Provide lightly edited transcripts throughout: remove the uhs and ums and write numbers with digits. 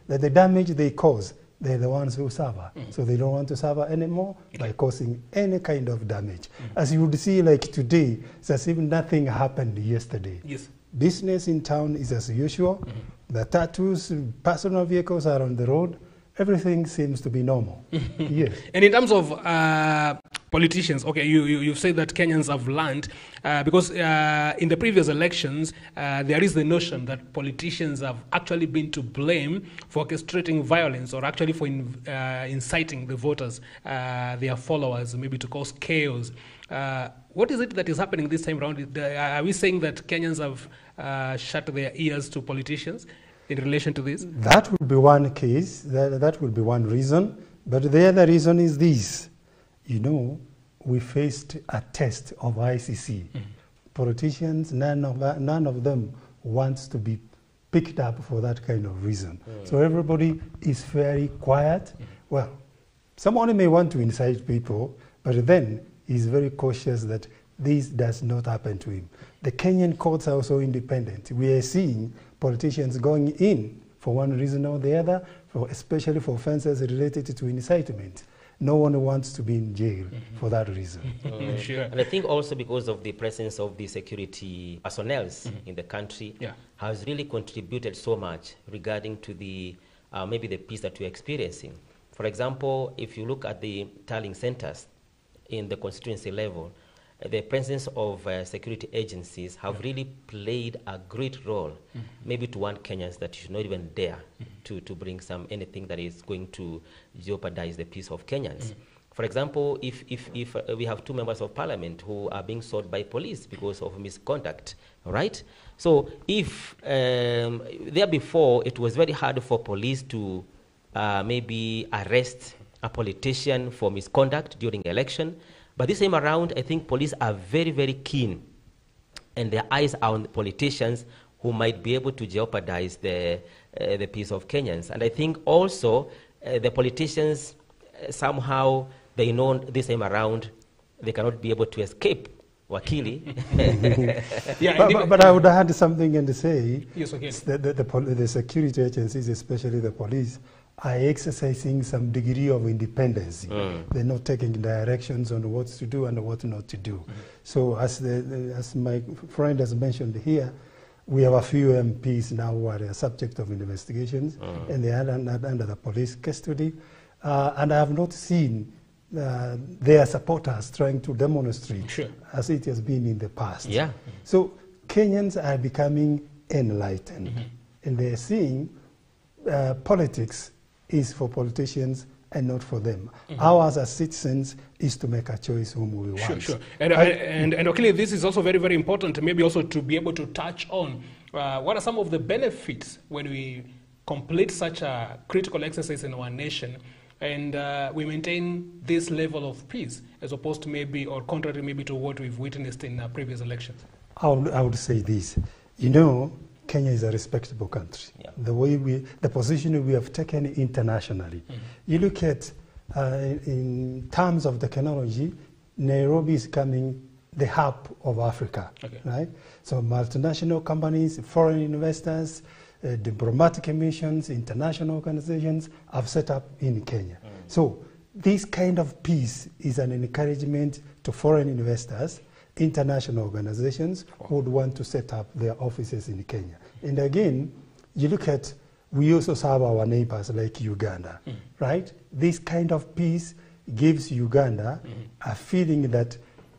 that the damage they cause, they're the ones who suffer. So they don't want to suffer anymore by causing any kind of damage. As you would see, like today, it's as if nothing happened yesterday. Yes. Business in town is as usual. The tattoos, personal vehicles are on the road. Everything seems to be normal. Yes. And in terms of politicians, okay, you've said that Kenyans have learned, because in the previous elections, there is the notion that politicians have actually been to blame for orchestrating violence, or actually for inciting the voters, their followers, maybe to cause chaos. What is it that is happening this time around? Are we saying that Kenyans have shut their ears to politicians in relation to this? That would be one case, that would be one reason. But the other reason is this. You know, we faced a test of ICC. Politicians, none of them wants to be picked up for that kind of reason. So everybody is very quiet. Well, someone may want to incite people, but then he's very cautious that this does not happen to him. The Kenyan courts are also independent. We are seeing politicians going in for one reason or the other, especially for offenses related to incitement. No one wants to be in jail for that reason. Sure. And I think also because of the presence of the security personnel in the country has really contributed so much regarding to the maybe the peace that we're experiencing. For example, if you look at the tallying centers in the constituency level, the presence of security agencies have really played a great role, maybe to warn Kenyans that you should not even dare to bring anything that is going to jeopardize the peace of Kenyans. For example, if we have 2 members of parliament who are being sought by police because of misconduct, right? So if there before, it was very hard for police to maybe arrest a politician for misconduct during election. But this time around, I think police are very, very keen, and their eyes are on the politicians who might be able to jeopardize the peace of Kenyans. And I think also the politicians, somehow, they know this time around they cannot be able to escape Wakili. But I would add something and say, yes, okay, the security agencies, especially the police, are exercising some degree of independence. They're not taking directions on what to do and what not to do. So as my friend has mentioned here, we have a few MPs now who are subject of investigations, and they are under the police custody. And I have not seen their supporters trying to demonstrate as it has been in the past. Yeah. So Kenyans are becoming enlightened, and they're seeing politics is for politicians and not for them. Ours as citizens is to make a choice whom we want. Sure. And okay, this is also very, very important, maybe also to be able to touch on what are some of the benefits when we complete such a critical exercise in our nation and we maintain this level of peace as opposed to maybe, or contrary maybe to what we've witnessed in previous elections. I would say this. You know, Kenya is a respectable country. Yeah. The position we have taken internationally. You look at, in terms of technology, Nairobi is becoming the hub of Africa, right? So multinational companies, foreign investors, diplomatic missions, international organizations have set up in Kenya. So this kind of peace is an encouragement to foreign investors, international organizations who would want to set up their offices in Kenya. And again, you look at, we also serve our neighbors like Uganda, right? This kind of peace gives Uganda a feeling that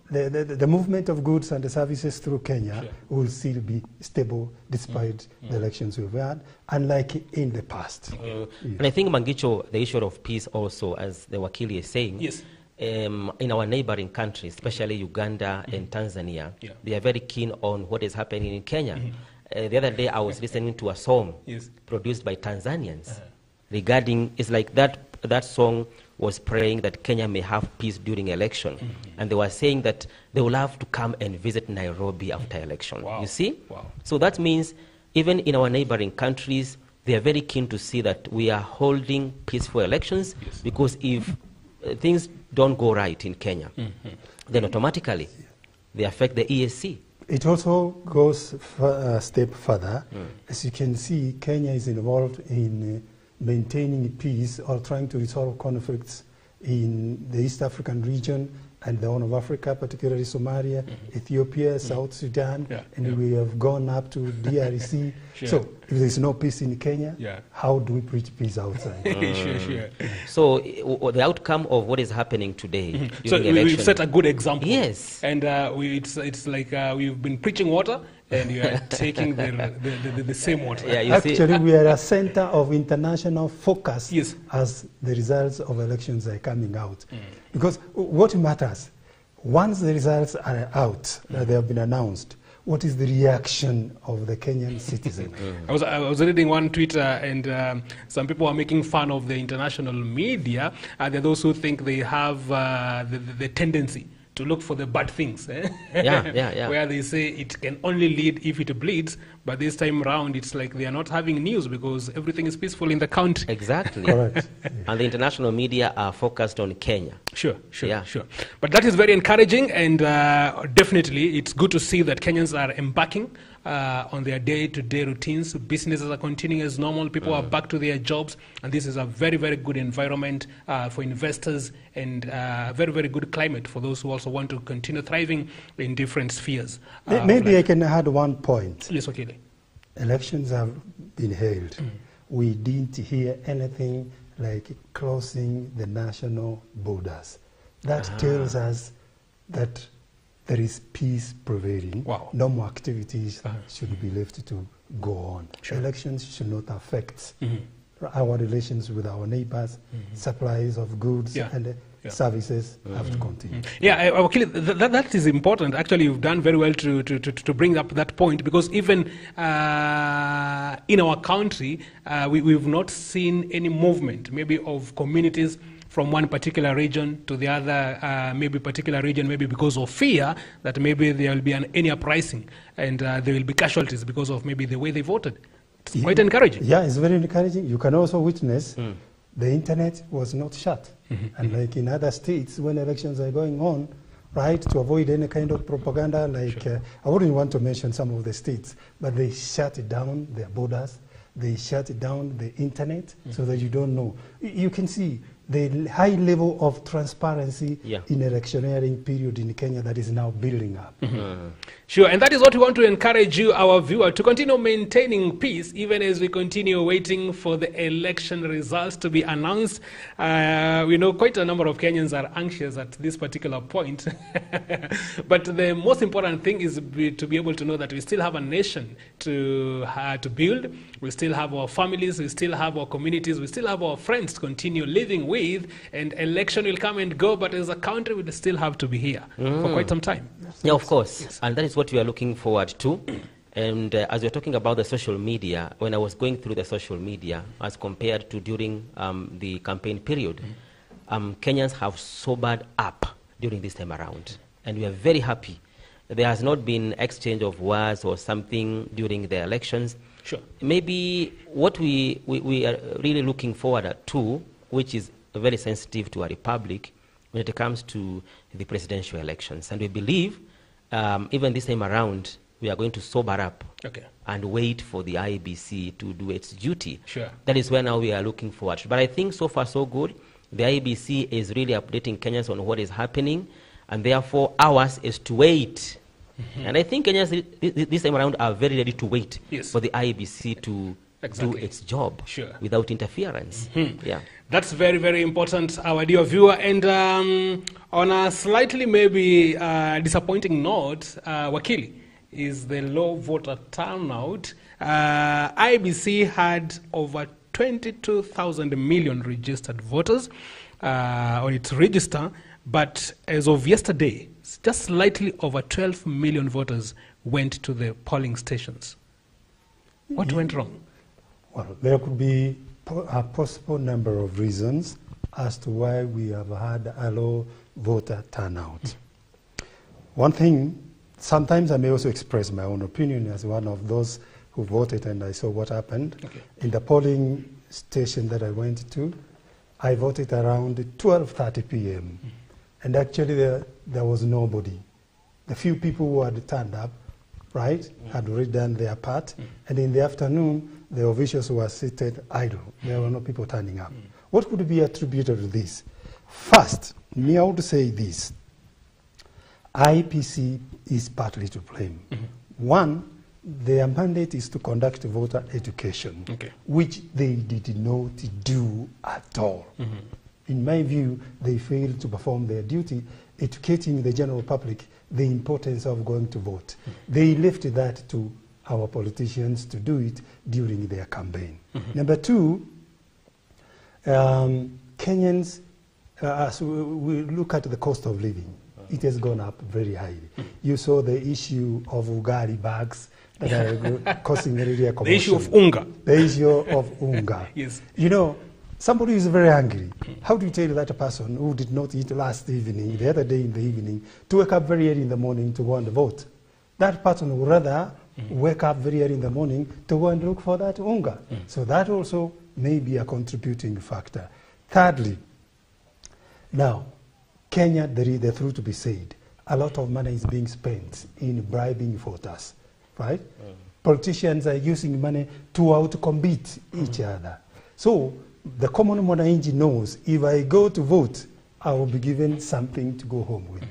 the movement of goods and the services through Kenya will still be stable despite the elections we've had, unlike in the past. And I think, Mangicho, the issue of peace also, as the Wakili is saying, in our neighboring countries, especially Uganda and Tanzania, they are very keen on what is happening in Kenya. The other day I was listening to a song produced by Tanzanians regarding, it's like that song was praying that Kenya may have peace during election. And they were saying that they will have to come and visit Nairobi after election. You see? So that means even in our neighboring countries, they are very keen to see that we are holding peaceful elections, because if things don't go right in Kenya, then automatically they affect the EAC. It also goes a step further. As you can see, Kenya is involved in maintaining peace or trying to resolve conflicts in the East African region and the Horn of Africa, particularly Somalia, Ethiopia, South Sudan, and we have gone up to DRC. So if there's no peace in Kenya, how do we preach peace outside? So the outcome of what is happening today so we've set a good example. Yes. And it's like we've been preaching water, and you are taking the same water. Yeah, actually, we are a center of international focus as the results of elections are coming out. Because what matters, once the results are out, they have been announced, what is the reaction of the Kenyan citizen? I was reading one Twitter, and some people are making fun of the international media. There are those who think they have the tendency to look for the bad things, where they say it can only lead if it bleeds, but this time around it's like they are not having news because everything is peaceful in the country. Exactly. Correct. And the international media are focused on Kenya. Sure. But that is very encouraging, and definitely it's good to see that Kenyans are embarking on their day-to-day routines. Businesses are continuing as normal. People are back to their jobs, and this is a very, very good environment for investors, and a very, very good climate for those who also want to continue thriving in different spheres. Maybe I can add one point. Yes, okay. Elections have been held. We didn't hear anything like closing the national borders. That tells us that there is peace prevailing. No more activities should be left to go on. Elections should not affect our relations with our neighbors. Supplies of goods and services have to continue. That is important. Actually, you've done very well to bring up that point, because even in our country, we've not seen any movement, maybe of communities from one particular region to the other, maybe particular region, maybe because of fear that maybe there will be any uprising and there will be casualties because of maybe the way they voted. It's quite encouraging. Yeah, it's very encouraging. You can also witness the internet was not shut. And like in other states, when elections are going on, right, to avoid any kind of propaganda, like I wouldn't want to mention some of the states, but they shut down their borders, they shut down the internet so that you don't know. You can see the high level of transparency in electioneering period in Kenya that is now building up. Sure, and that is what we want to encourage you, our viewer, to continue maintaining peace even as we continue waiting for the election results to be announced. We know quite a number of Kenyans are anxious at this particular point. But the most important thing is to be able to know that we still have a nation to build. We still have our families, we still have our communities, we still have our friends to continue living with, and election will come and go, but as a country we still have to be here for quite some time. Yeah, of course. And that is what we are looking forward to. And as you're talking about the social media, when I was going through the social media as compared to during the campaign period, Kenyans have sobered up during this time around. And we are very happy. There has not been exchange of words or something during the elections. Sure. Maybe what we are really looking forward to, which is very sensitive to our republic when it comes to the presidential elections. And we believe even this time around, we are going to sober up and wait for the IEBC to do its duty. Sure. That is where now we are looking forward. But I think so far so good. The IEBC is really updating Kenyans on what is happening, and therefore ours is to wait. And I think Kenyans this time around are very ready to wait for the IEBC to do its job without interference. Yeah. That's very, very important, our dear viewer. And on a slightly maybe disappointing note, Wakili, is the low voter turnout. IEBC had over 22,000 million registered voters on its register, but as of yesterday, just slightly over 12 million voters went to the polling stations. What went wrong? Well, there could be a possible number of reasons as to why we have had a low voter turnout. One thing, sometimes I may also express my own opinion as one of those who voted and I saw what happened. In the polling station that I went to, I voted around 12:30 p.m. And actually there was nobody. The few people who had turned up, right, had already done their part. And in the afternoon, the officials were seated idle. There were no people turning up. What could be attributed to this? First, me, I would say this. IEBC is partly to blame. One, their mandate is to conduct voter education, which they did not do at all. In my view, they failed to perform their duty, educating the general public the importance of going to vote. They left that to our politicians to do it during their campaign. Number two, Kenyans, as we look at the cost of living, it has gone up very highly. You saw the issue of ugali bags that are causing really a commotion. The issue of unga. The issue of unga. Yes. You know, somebody is very angry. How do you tell that a person who did not eat last evening, the other day in the evening, to wake up very early in the morning to go and vote? That person would rather wake up very early in the morning to go and look for that unga. So that also may be a contributing factor. Thirdly, now, Kenya, the truth to be said, a lot of money is being spent in bribing voters, right? Politicians are using money to outcompete each other. So the common mwananchi knows if I go to vote, I will be given something to go home with.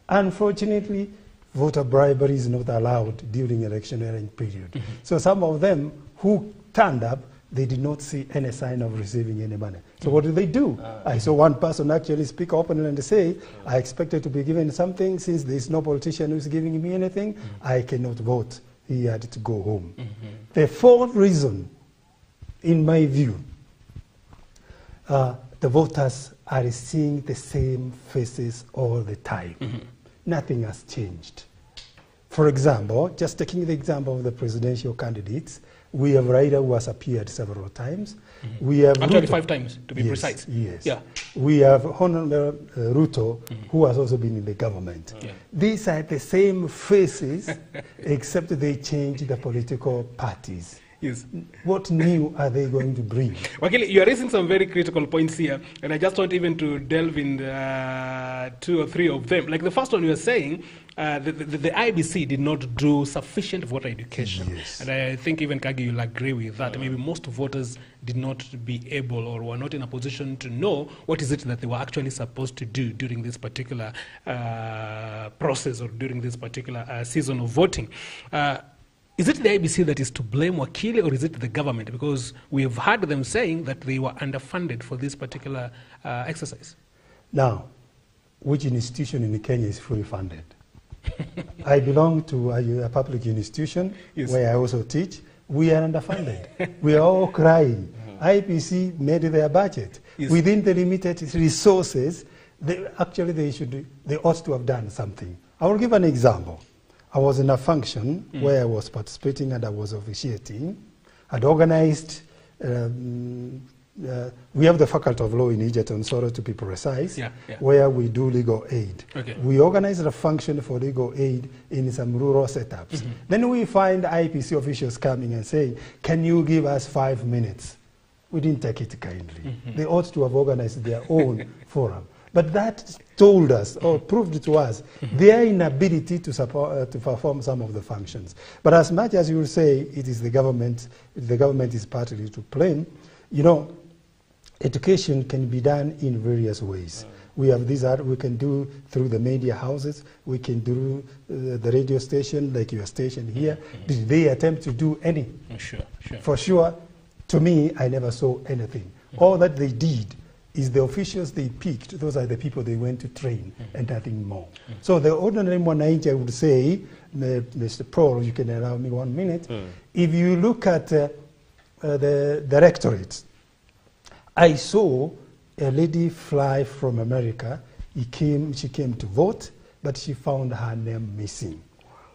Unfortunately, voter bribery is not allowed during electioneering period. So some of them who turned up, they did not see any sign of receiving any money. So what do? I saw one person actually speak openly and say, I expected to be given something. Since there is no politician who is giving me anything, I cannot vote. He had to go home. The fourth reason, in my view, the voters are seeing the same faces all the time. Nothing has changed. For example, just taking the example of the presidential candidates, we have Raila who has appeared several times. We have Actually Ruto, 5 times, to be precise. Yes. Yeah. We have Honorable Ruto, who has also been in the government. These are the same faces, except they change the political parties. Yes. What new are they going to bring? Wakili, you are raising some very critical points here, and I just want even to delve in 2 or 3 of them. Like the first one, you are saying the IEBC did not do sufficient voter education. Yes. And I think even Kagi will agree with that. Maybe most voters did not be able or were not in a position to know what is it that they were actually supposed to do during this particular process or during this particular season of voting. Is it the IEBC that is to blame, Wakili, or is it the government? Because we have heard them saying that they were underfunded for this particular exercise. Now, which institution in Kenya is fully funded? I belong to a public institution where I also teach. We are underfunded. We are all crying. IEBC made their budget. Within the limited resources, they ought to have done something. I will give an example. I was in a function where I was participating and I was officiating. I'd organized, we have the Faculty of Law in Egerton, Soro to be precise, where we do legal aid. We organized a function for legal aid in some rural setups. Then we find IEBC officials coming and saying, can you give us 5 minutes? We didn't take it kindly. They ought to have organized their own forum. But that told us, or proved to us, their inability to perform some of the functions. But as much as you will say it is the government is partly to blame, you know, education can be done in various ways. We have these we can do through the media houses, we can do the radio station, like your station here. Did they attempt to do any? Sure. For sure, to me, I never saw anything. All that they did is the officials they picked, those are the people they went to train and nothing more. So the ordinary mwananchi, I would say, Mr. Paul, you can allow me 1 minute. If you look at the directorate, I saw a lady fly from America. She came to vote, but she found her name missing,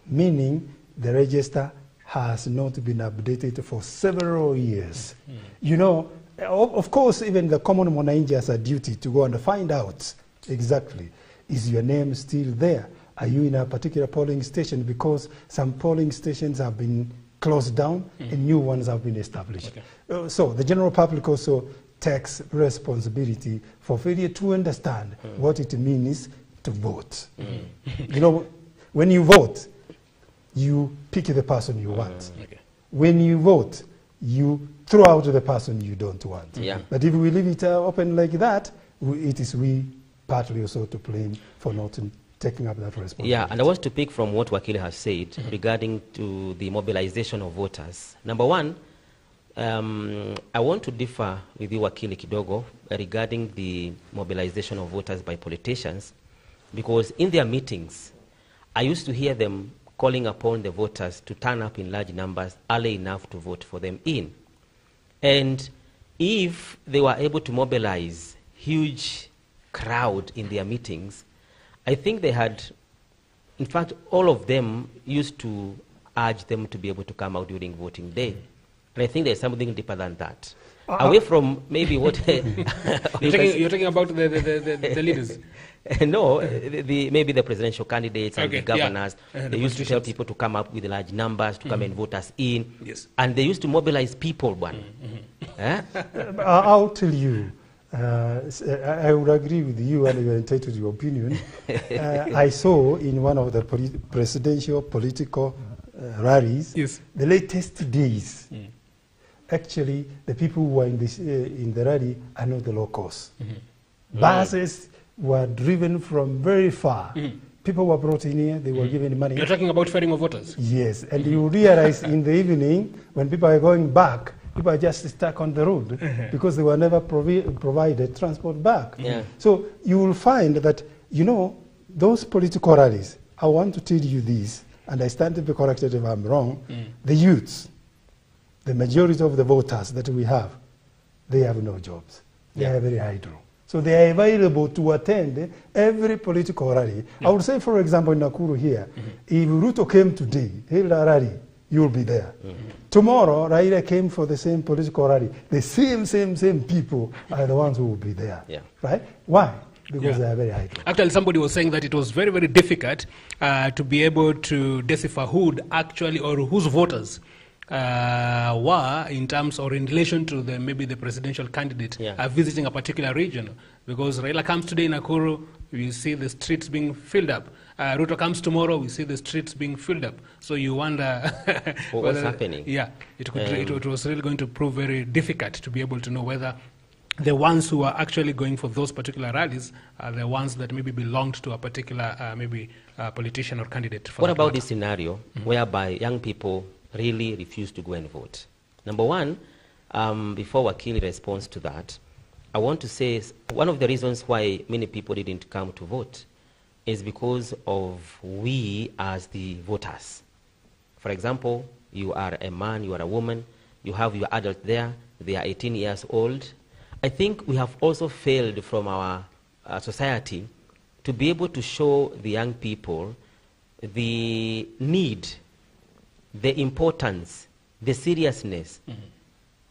meaning the register has not been updated for several years. You know, of course, even the common mwananchi has a duty to go and find out exactly, is your name still there? Are you in a particular polling station? Because some polling stations have been closed down and new ones have been established. So the general public also takes responsibility for failure to understand what it means to vote. You know, when you vote, you pick the person you want. When you vote, you throw out the person you don't want. Yeah. But if we leave it open like that, it is we partly also to blame for not taking up that responsibility. Yeah, and I want to pick from what Wakili has said regarding to the mobilization of voters. Number one, I want to differ with you, Wakili Kidogo, regarding the mobilization of voters by politicians, because in their meetings, I used to hear them calling upon the voters to turn up in large numbers early enough to vote for them in. And if they were able to mobilize huge crowd in their meetings, I think they had, in fact, all of them used to urge them to be able to come out during voting day. And I think there's something deeper than that. Away from maybe what... you're talking about the leaders? No, maybe the presidential candidates and the governors. Yeah. They used to tell people to come up with large numbers, to come and vote us in. Yes. And they used to mobilize people, I'll tell you, I would agree with you and you're entitled to your opinion. I saw in one of the presidential political rallies, the latest days, actually the people who were in the rally are not the locals. Buses were driven from very far. People were brought in here, they were given money. You're talking about ferrying of voters? Yes, and you realize in the evening, when people are going back, people are just stuck on the road because they were never provided transport back. So you will find that, you know, those political rallies, I want to tell you this, and I stand to be corrected if I'm wrong, the youths, the majority of the voters that we have, they have no jobs. They are very idle. So they are available to attend every political rally. I would say, for example, in Nakuru here, if Ruto came today, held a rally, you'll be there. Tomorrow, Raila came for the same political rally. The same people are the ones who will be there. Right? Why? Because they are very idle. Actually, somebody was saying that it was very, very difficult to be able to decipher who would actually, or whose voters were in terms or in relation to maybe the presidential candidate visiting a particular region. Because Raila comes today in Nakuru, we see the streets being filled up. Ruto comes tomorrow, we see the streets being filled up. So you wonder what's happening. Yeah, it was really going to prove very difficult to be able to know whether the ones who are actually going for those particular rallies are the ones that maybe belonged to a particular politician or candidate. What about this scenario whereby young people really refuse to go and vote? Number one, before Wakili responds to that, I want to say one of the reasons why many people didn't come to vote is because of we as the voters. For example, you are a man, you are a woman, you have your adult there, they are 18 years old. I think we have also failed from our society to be able to show the young people the need, the importance, the seriousness,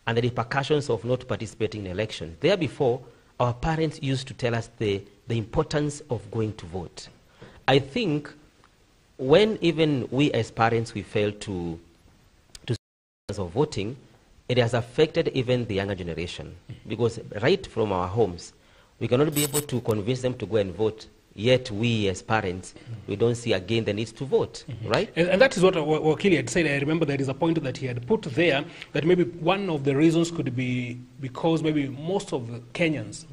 and the repercussions of not participating in elections. There before, our parents used to tell us the importance of going to vote. I think when even we as parents, we fail to of voting, it has affected even the younger generation. Because right from our homes, we cannot be able to convince them to go and vote. Yet we as parents, we don't see again the need to vote, right? And that is what Wakili had said. I remember there is a point that he had put there that maybe one of the reasons could be because maybe most of the Kenyans,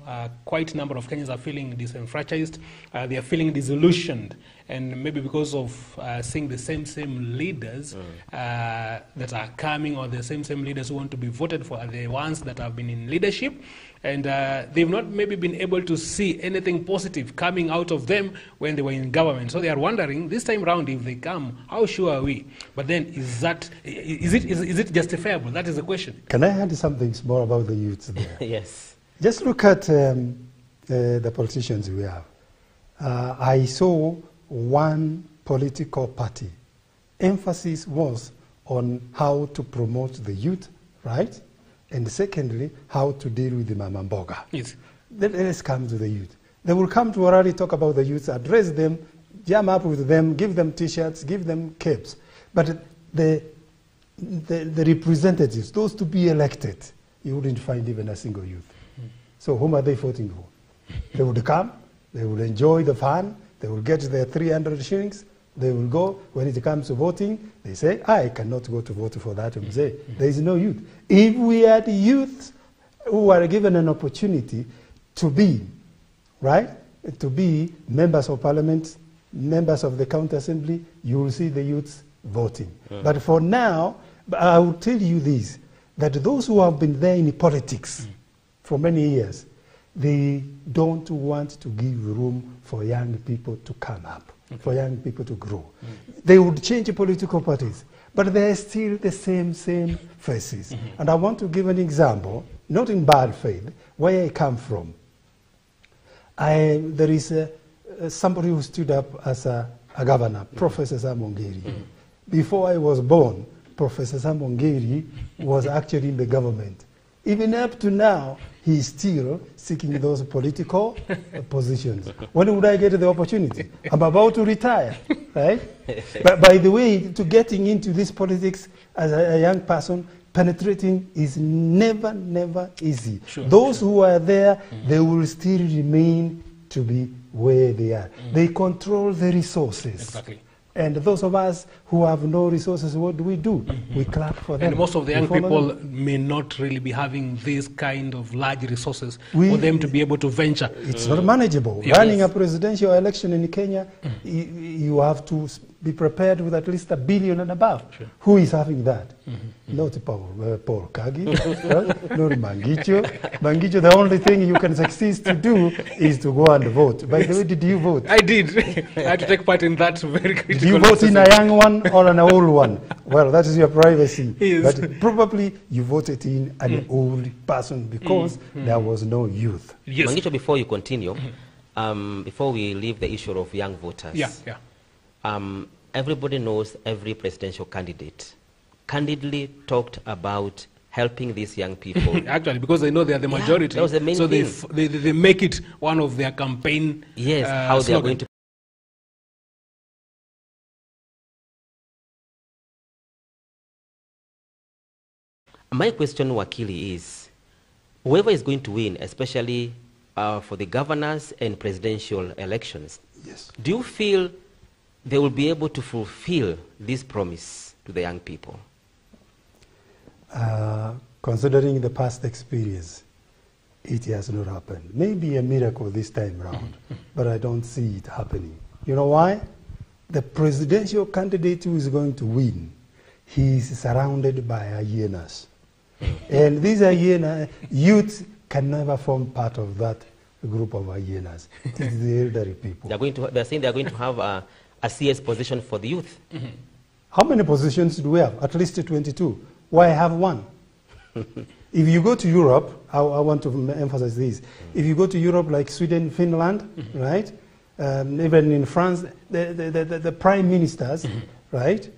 quite a number of Kenyans are feeling disenfranchised, they are feeling disillusioned, and maybe because of seeing the same leaders that are coming, or the same leaders who want to be voted for are the ones that have been in leadership, and they've not maybe been able to see anything positive coming out of them when they were in government. So they are wondering, this time round, if they come, how sure are we? But then, is it justifiable? That is the question. Can I add something small about the youths there? Yes. Just look at the politicians we have. I saw one political party. Emphasis was on how to promote the youth, right? And secondly, how to deal with the mama mboga. Yes. Let's come to the youth. They will come to a rally, talk about the youth, address them, jam up with them, give them T-shirts, give them capes. But the representatives, those to be elected, you wouldn't find even a single youth. So whom are they voting for? They would come, they would enjoy the fun, they will get their 300 shillings, They will go, when it comes to voting, they say, I cannot go to vote for that mzee. There is no youth. If we had youth who are given an opportunity to be, right, to be members of parliament, members of the county assembly, you will see the youths voting. But for now, I will tell you this, that those who have been there in politics for many years, they don't want to give room for young people to come up, for young people to grow. They would change political parties, but they're still the same faces. And I want to give an example, not in bad faith, where I come from. There is somebody who stood up as a governor, Professor Sam Ongeri. Before I was born, Professor Sam Ongeri was actually in the government. Even up to now, he's still seeking those political positions. When would I get the opportunity? I'm about to retire, right? But by the way, to getting into this politics as a young person, penetrating is never easy. Those who are there, they will still remain to be where they are. They control the resources. Exactly. And those of us who have no resources, what do? We clap for them. And most of the young people may not really be having these kind of large resources for them to be able to venture. It's not manageable. Running a presidential election in Kenya, you have to be prepared with at least $1 billion and above. Who is having that? Not Paul Kagi, not Mangicho. Mangicho, the only thing you can succeed to do is to go and vote. By the way, did you vote? I did. I had to take part in that very critical. Did you vote in a young one or an old one? Well, that is your privacy. Yes. But probably you voted in an old person because there was no youth. Yes. Mangicho, before you continue, before we leave the issue of young voters, everybody knows every presidential candidate candidly talked about helping these young people. Actually, because they know they are the majority, that was the main so thing. they make it one of their campaign. Yes, how they are going to. My question, Wakili, is whoever is going to win, especially for the governors and presidential elections, do you feel they will be able to fulfill this promise to the young people? Considering the past experience, it has not happened. Maybe a miracle this time around, but I don't see it happening. You know why? The presidential candidate who is going to win, he is surrounded by hyenas. And these hyenas, youth can never form part of that group of hyenas. It is the elderly people. They're saying they're going to have a CS position for the youth. How many positions do we have? At least 22. Why have one? If you go to Europe, I want to emphasize this. If you go to Europe like Sweden, Finland, right? Even in France, the prime ministers, right?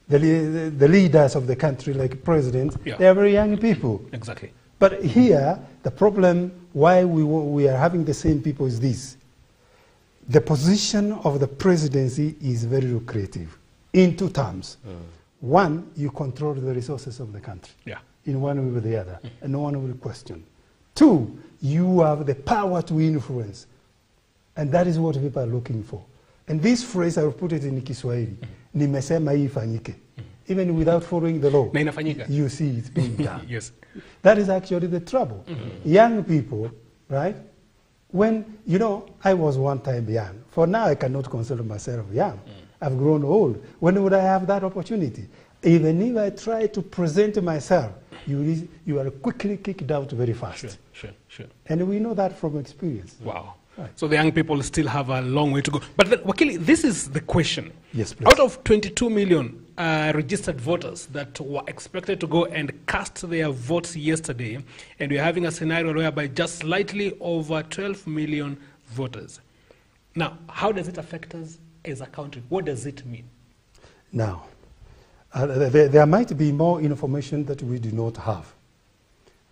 The leaders of the country, like presidents, they are very young people. Exactly. But here, the problem why we are having the same people is this. The position of the presidency is very lucrative in two terms. One, you control the resources of the country in one way or the other, and no one will question. Two, you have the power to influence, and that is what people are looking for. And this phrase, I will put it in Kiswahili, nimesema hii ifanyike. Even without following the law, you see it's being done. Yes. That is actually the trouble. Young people, right? When, you know, I was one time young. For now, I cannot consider myself young. I've grown old. When would I have that opportunity? Even if I try to present myself, you are quickly kicked out very fast. Sure. And we know that from experience. Wow. Right. So the young people still have a long way to go. But then, Wakili, this is the question. Yes, please. Out of 22 million registered voters that were expected to go and cast their votes yesterday, and we're having a scenario whereby just slightly over 12 million voters. Now, how does it affect us as a country? What does it mean? Now, there might be more information that we do not have.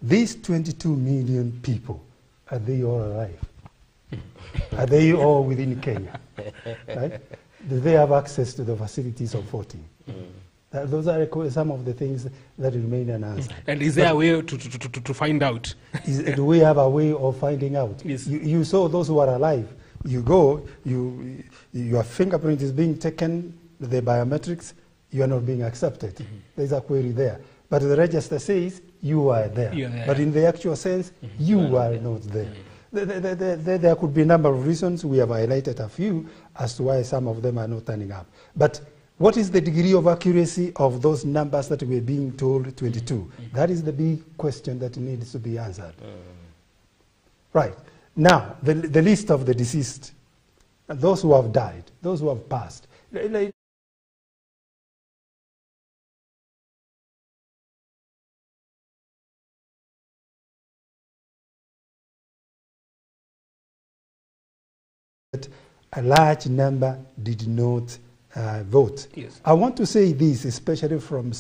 These 22 million people, are they all alive? Are they all within Kenya? Right? Do they have access to the facilities of voting? Those are some of the things that remain unanswered. And is there a way to find out? Do we have a way of finding out? Yes. You saw those who are alive. You go, your fingerprint is being taken, the biometrics, you are not being accepted. There's a query there. But the register says you are there. But in the actual sense, you are not there. There could be a number of reasons. We have highlighted a few as to why some of them are not turning up. But what is the degree of accuracy of those numbers that we're being told 22? That is the big question that needs to be answered. Right. Now, the list of the deceased, those who have died, those who have passed. A large number did not vote. Yes. I want to say this, especially from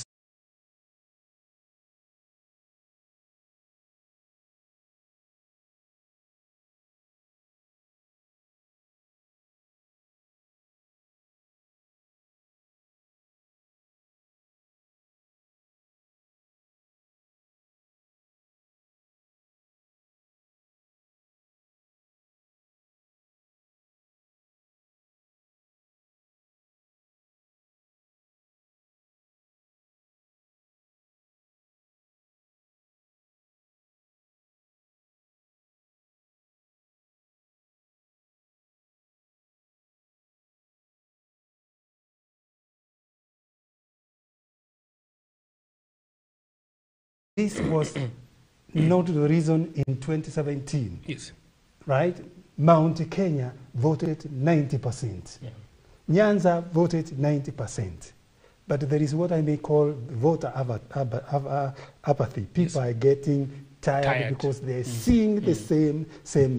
this was not the reason in 2017. Yes. Right? Mount Kenya voted 90%. Yeah. Nyanza voted 90%. But there is what I may call voter apathy. People are getting tired because they're seeing the same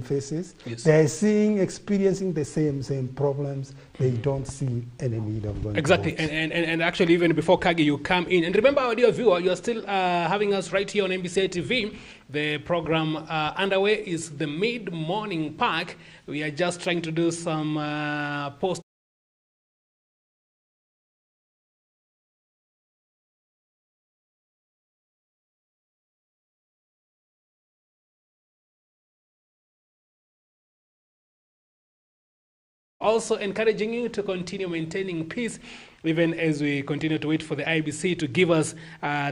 faces. Yes. They're experiencing the same problems. They don't see any need of going exactly. to vote. And actually, even before Kagi, you come in. And remember, our dear viewer, you're still having us right here on MBCI TV. The program underway is the Mid-Morning Park. We are just trying to do some post also encouraging you to continue maintaining peace even as we continue to wait for the IEBC to give us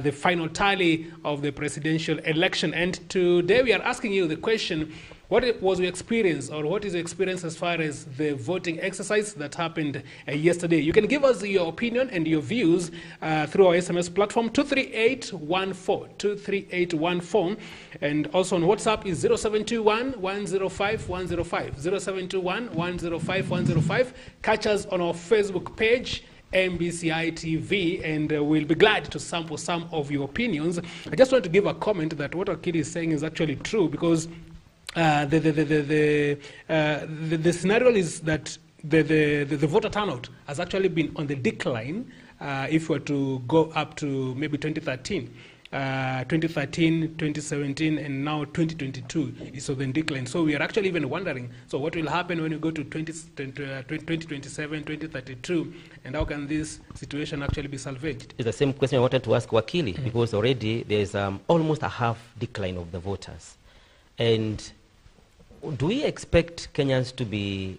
the final tally of the presidential election. And today we are asking you the question, what was your experience, or what is your experience as far as the voting exercise that happened yesterday? You can give us your opinion and your views through our SMS platform 23814, 23814, and also on WhatsApp is 0721 105 105, 0721 105 105. Catch us on our Facebook page, MBCI TV, and we'll be glad to sample some of your opinions. I just want to give a comment that what Akili is saying is actually true, because the scenario is that the voter turnout has actually been on the decline if we were to go up to maybe 2013. 2013, 2017, and now 2022 is on the decline. So we are actually even wondering, so what will happen when you go to 2027, 2032, and how can this situation actually be salvaged? It's the same question I wanted to ask Wakili, because already there's almost a half decline of the voters. And do we expect Kenyans to be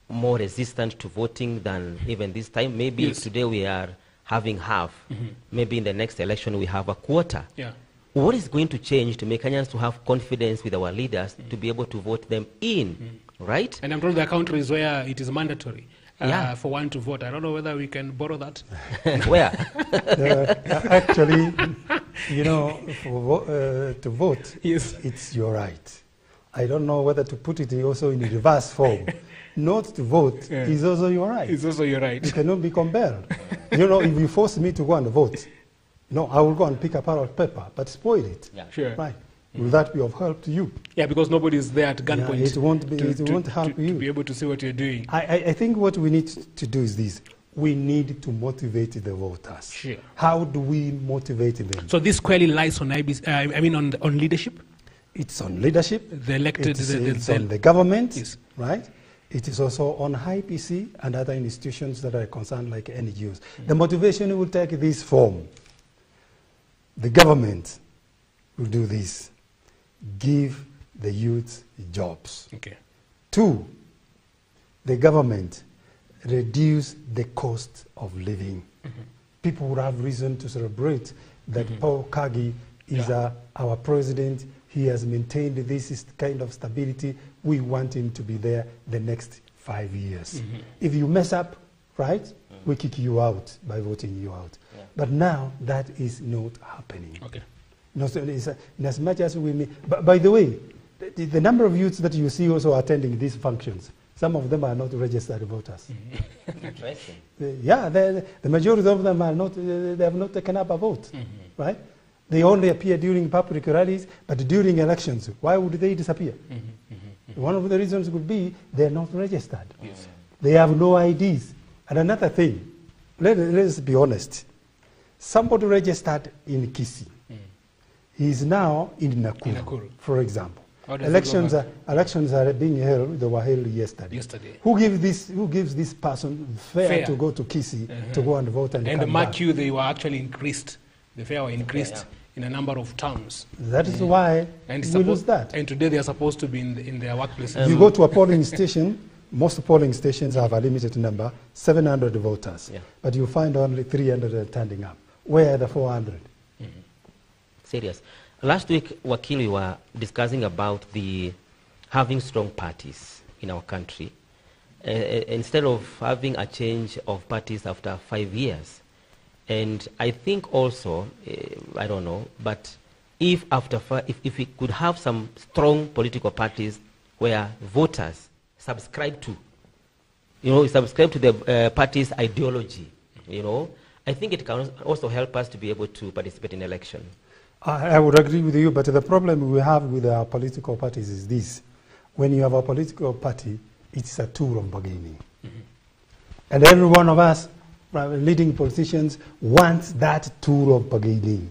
more resistant to voting than even this time? Maybe yes. Today we are having half. Maybe in the next election we have a quarter. Yeah. What is going to change to make Kenyans to have confidence with our leaders to be able to vote them in, right? And I'm told there are countries where it is mandatory for one to vote. I don't know whether we can borrow that. Where? Actually, you know, to vote, yes. It's your right. I don't know whether to put it also in reverse form. Not to vote is also your right. It's also your right. You cannot be compelled. You know, if you force me to go and vote, no, I will go and pick a pile of paper, but spoil it. Yeah. Sure. Right. Will that be of help to you? Yeah, because nobody is there at gunpoint. Yeah, it won't be. It won't help you to be able to see what you're doing. I think what we need to do is this: we need to motivate the voters. Sure. How do we motivate them? So this clearly lies on IBC, I mean on leadership. It's on leadership. The elected. It's on the government. Yes. Right. It is also on IEBC and other institutions that are concerned, like NGOs. The motivation will take this form. The government will do this. Give the youth jobs. Okay. 2, the government reduce the cost of living, people would have reason to celebrate that Paul Kagame is our president. He has maintained this kind of stability. We want him to be there the next 5 years. If you mess up, right, we kick you out by voting you out. But now that is not happening. Okay. No, so in as much as we may, by the way, the number of youths that you see also attending these functions, some of them are not registered voters. Interesting. The majority of them are not, they have not taken up a vote, right? They only appear during public rallies, but during elections, why would they disappear? One of the reasons could be they're not registered. Yes. They have no IDs. And another thing, let's be honest, somebody registered in Kisii. He is now in Nakuru, for example. Elections are being held. They were held yesterday. Who gives this person fare to go to Kisii to go and vote and come mark back? you, they were actually increased. The fare were increased in a number of towns. That is why we lose that. And today they are supposed to be in their workplaces. You go to a polling station. Most polling stations have a limited number, 700 voters. But you find only 300 turning up. Where are the 400? Serious. Last week, Wakili, we were discussing about having strong parties in our country. Instead of having a change of parties after 5 years. And I think also, I don't know, but if we could have some strong political parties where voters subscribe to, subscribe to the party's ideology, I think it can also help us to be able to participate in election. I would agree with you, but the problem we have with our political parties is this. When you have a political party, it's a tool of bargaining. And every one of us, leading politicians, wants that tool of bargaining.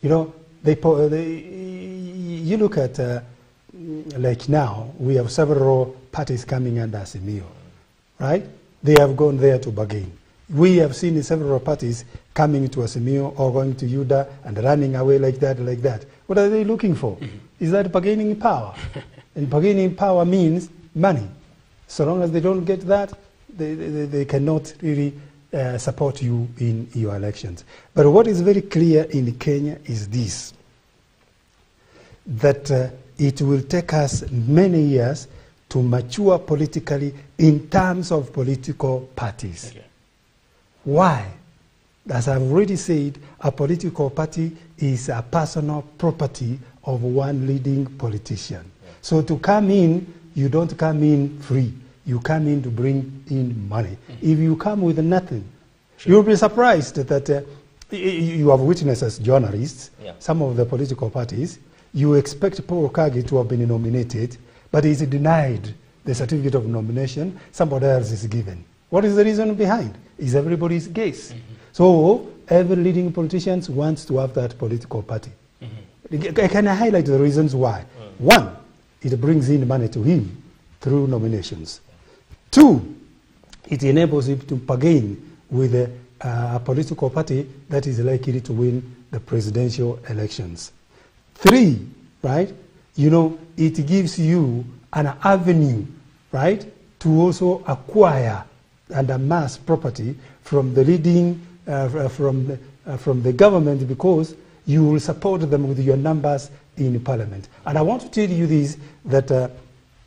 You look at, like now, we have several parties coming under Azimio, right? They have gone there to bargain. We have seen several parties coming to Azimio or going to UDA and running away like that, like that. What are they looking for? Is that bargaining power? And bargaining power means money. So long as they don't get that, they cannot really support you in your elections. But what is very clear in Kenya is this, that it will take us many years to mature politically in terms of political parties. Why? As I've already said, a political party is a personal property of one leading politician. So to come in, you don't come in free. You come in to bring in money. If you come with nothing, you'll be surprised that you have witnessed as journalists, some of the political parties, you expect Paul Kagame to have been nominated, but he's denied the certificate of nomination, somebody else is given. What is the reason behind? Is everybody's guess. So every leading politician wants to have that political party. Can I highlight the reasons why? One, it brings in money to him through nominations. Two, it enables him to bargain with a political party that is likely to win the presidential elections. Three, right, it gives you an avenue, right, to also acquire and amass property from the leading, from the government, because you will support them with your numbers in parliament. And I want to tell you this, that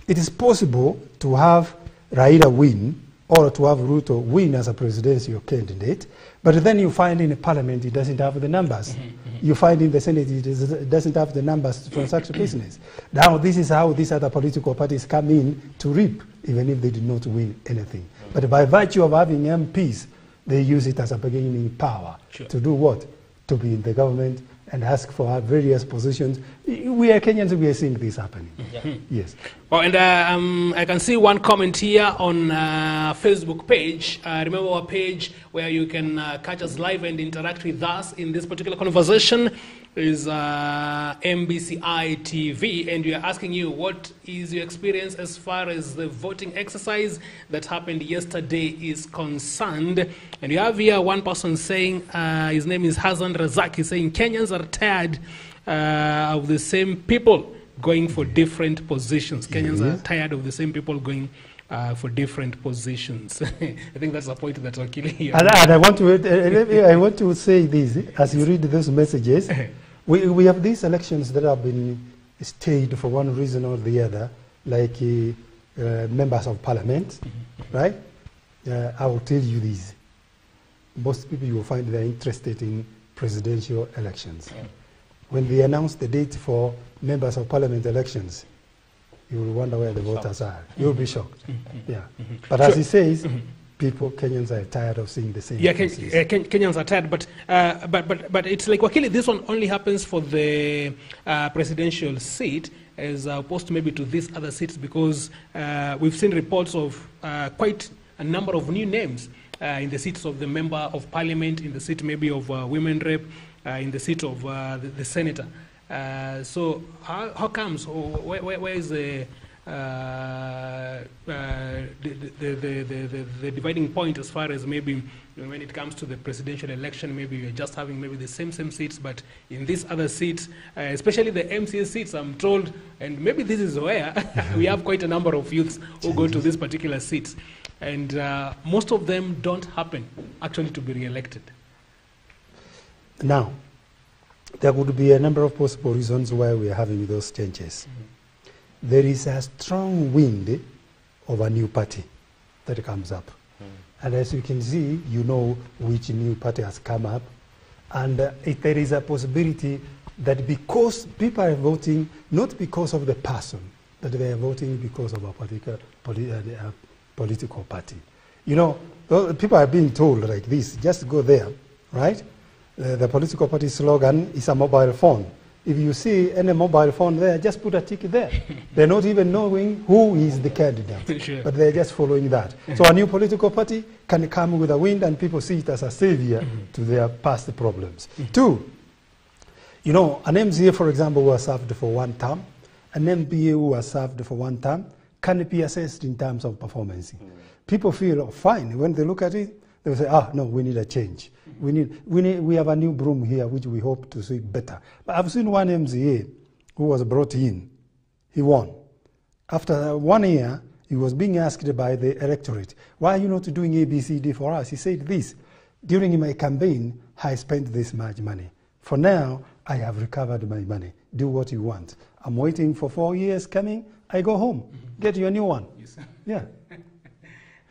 it is possible to have Raila win or to have Ruto win as a presidential candidate, but then you find in the parliament it doesn't have the numbers. You find in the Senate it doesn't have the numbers for such business. Now this is how these other political parties come in to reap, even if they did not win anything. But by virtue of having MPs, they use it as a bargaining power to do what? To be in the government and ask for various positions. We are Kenyans, we are seeing this happening. Yes. Well, and I can see one comment here on Facebook page. Remember our page where you can catch us live and interact with us in this particular conversation is MBCI TV, and we are asking you, what is your experience as far as the voting exercise that happened yesterday is concerned? And you have here one person saying, his name is Hassan Razak, he's saying Kenyans are tired of the same people going for different positions. Kenyans are tired of the same people going for different positions. I think that's a point that Wakili here. And I want to say this, as you read those messages, we have these elections that have been stayed for one reason or the other, like members of parliament, right? I will tell you this. Most people you will find they're interested in presidential elections. When they announce the date for members of parliament elections, you will wonder where the voters are. You'll be shocked. Yeah. But as he says, Kenyans are tired of seeing the same. Yeah, Kenyans are tired, but it's like, Wakili, this one only happens for the presidential seat as opposed to maybe to these other seats, because we've seen reports of quite a number of new names in the seats of the member of parliament, in the seat maybe of women rep, in the seat of the senator. So how comes? Where is the dividing point as far as maybe when it comes to the presidential election? Maybe you're just having maybe the same seats, but in these other seats, especially the MCA seats, I'm told, and maybe this is where we have quite a number of youths who go to these particular seats, and most of them don't happen actually to be re-elected. Now, there would be a number of possible reasons why we are having those changes. There is a strong wind of a new party that comes up. And as you can see, you know which new party has come up. And if there is a possibility that because people are voting, not because of the person, but they are voting because of a particular political party. You know, people are being told like this, just go there, right? The political party slogan is a mobile phone. If you see any mobile phone there, just put a tick there. They're not even knowing who is the candidate, sure, but they're just following that. So a new political party can come with a wind and people see it as a savior to their past problems. Two, you know, an MCA, for example, who has served for one term, an MPA who has served for one term, can be assessed in terms of performance. People feel fine. When they look at it, they will say, no, we need a change. We have a new broom here, which we hope to see better. But I've seen one MCA who was brought in. He won. After 1 year, he was being asked by the electorate, why are you not doing ABCD for us? He said this, during my campaign, I spent this much money. For now, I have recovered my money. Do what you want. I'm waiting for 4 years coming. I go home. Get you a new one. Yes. Yeah.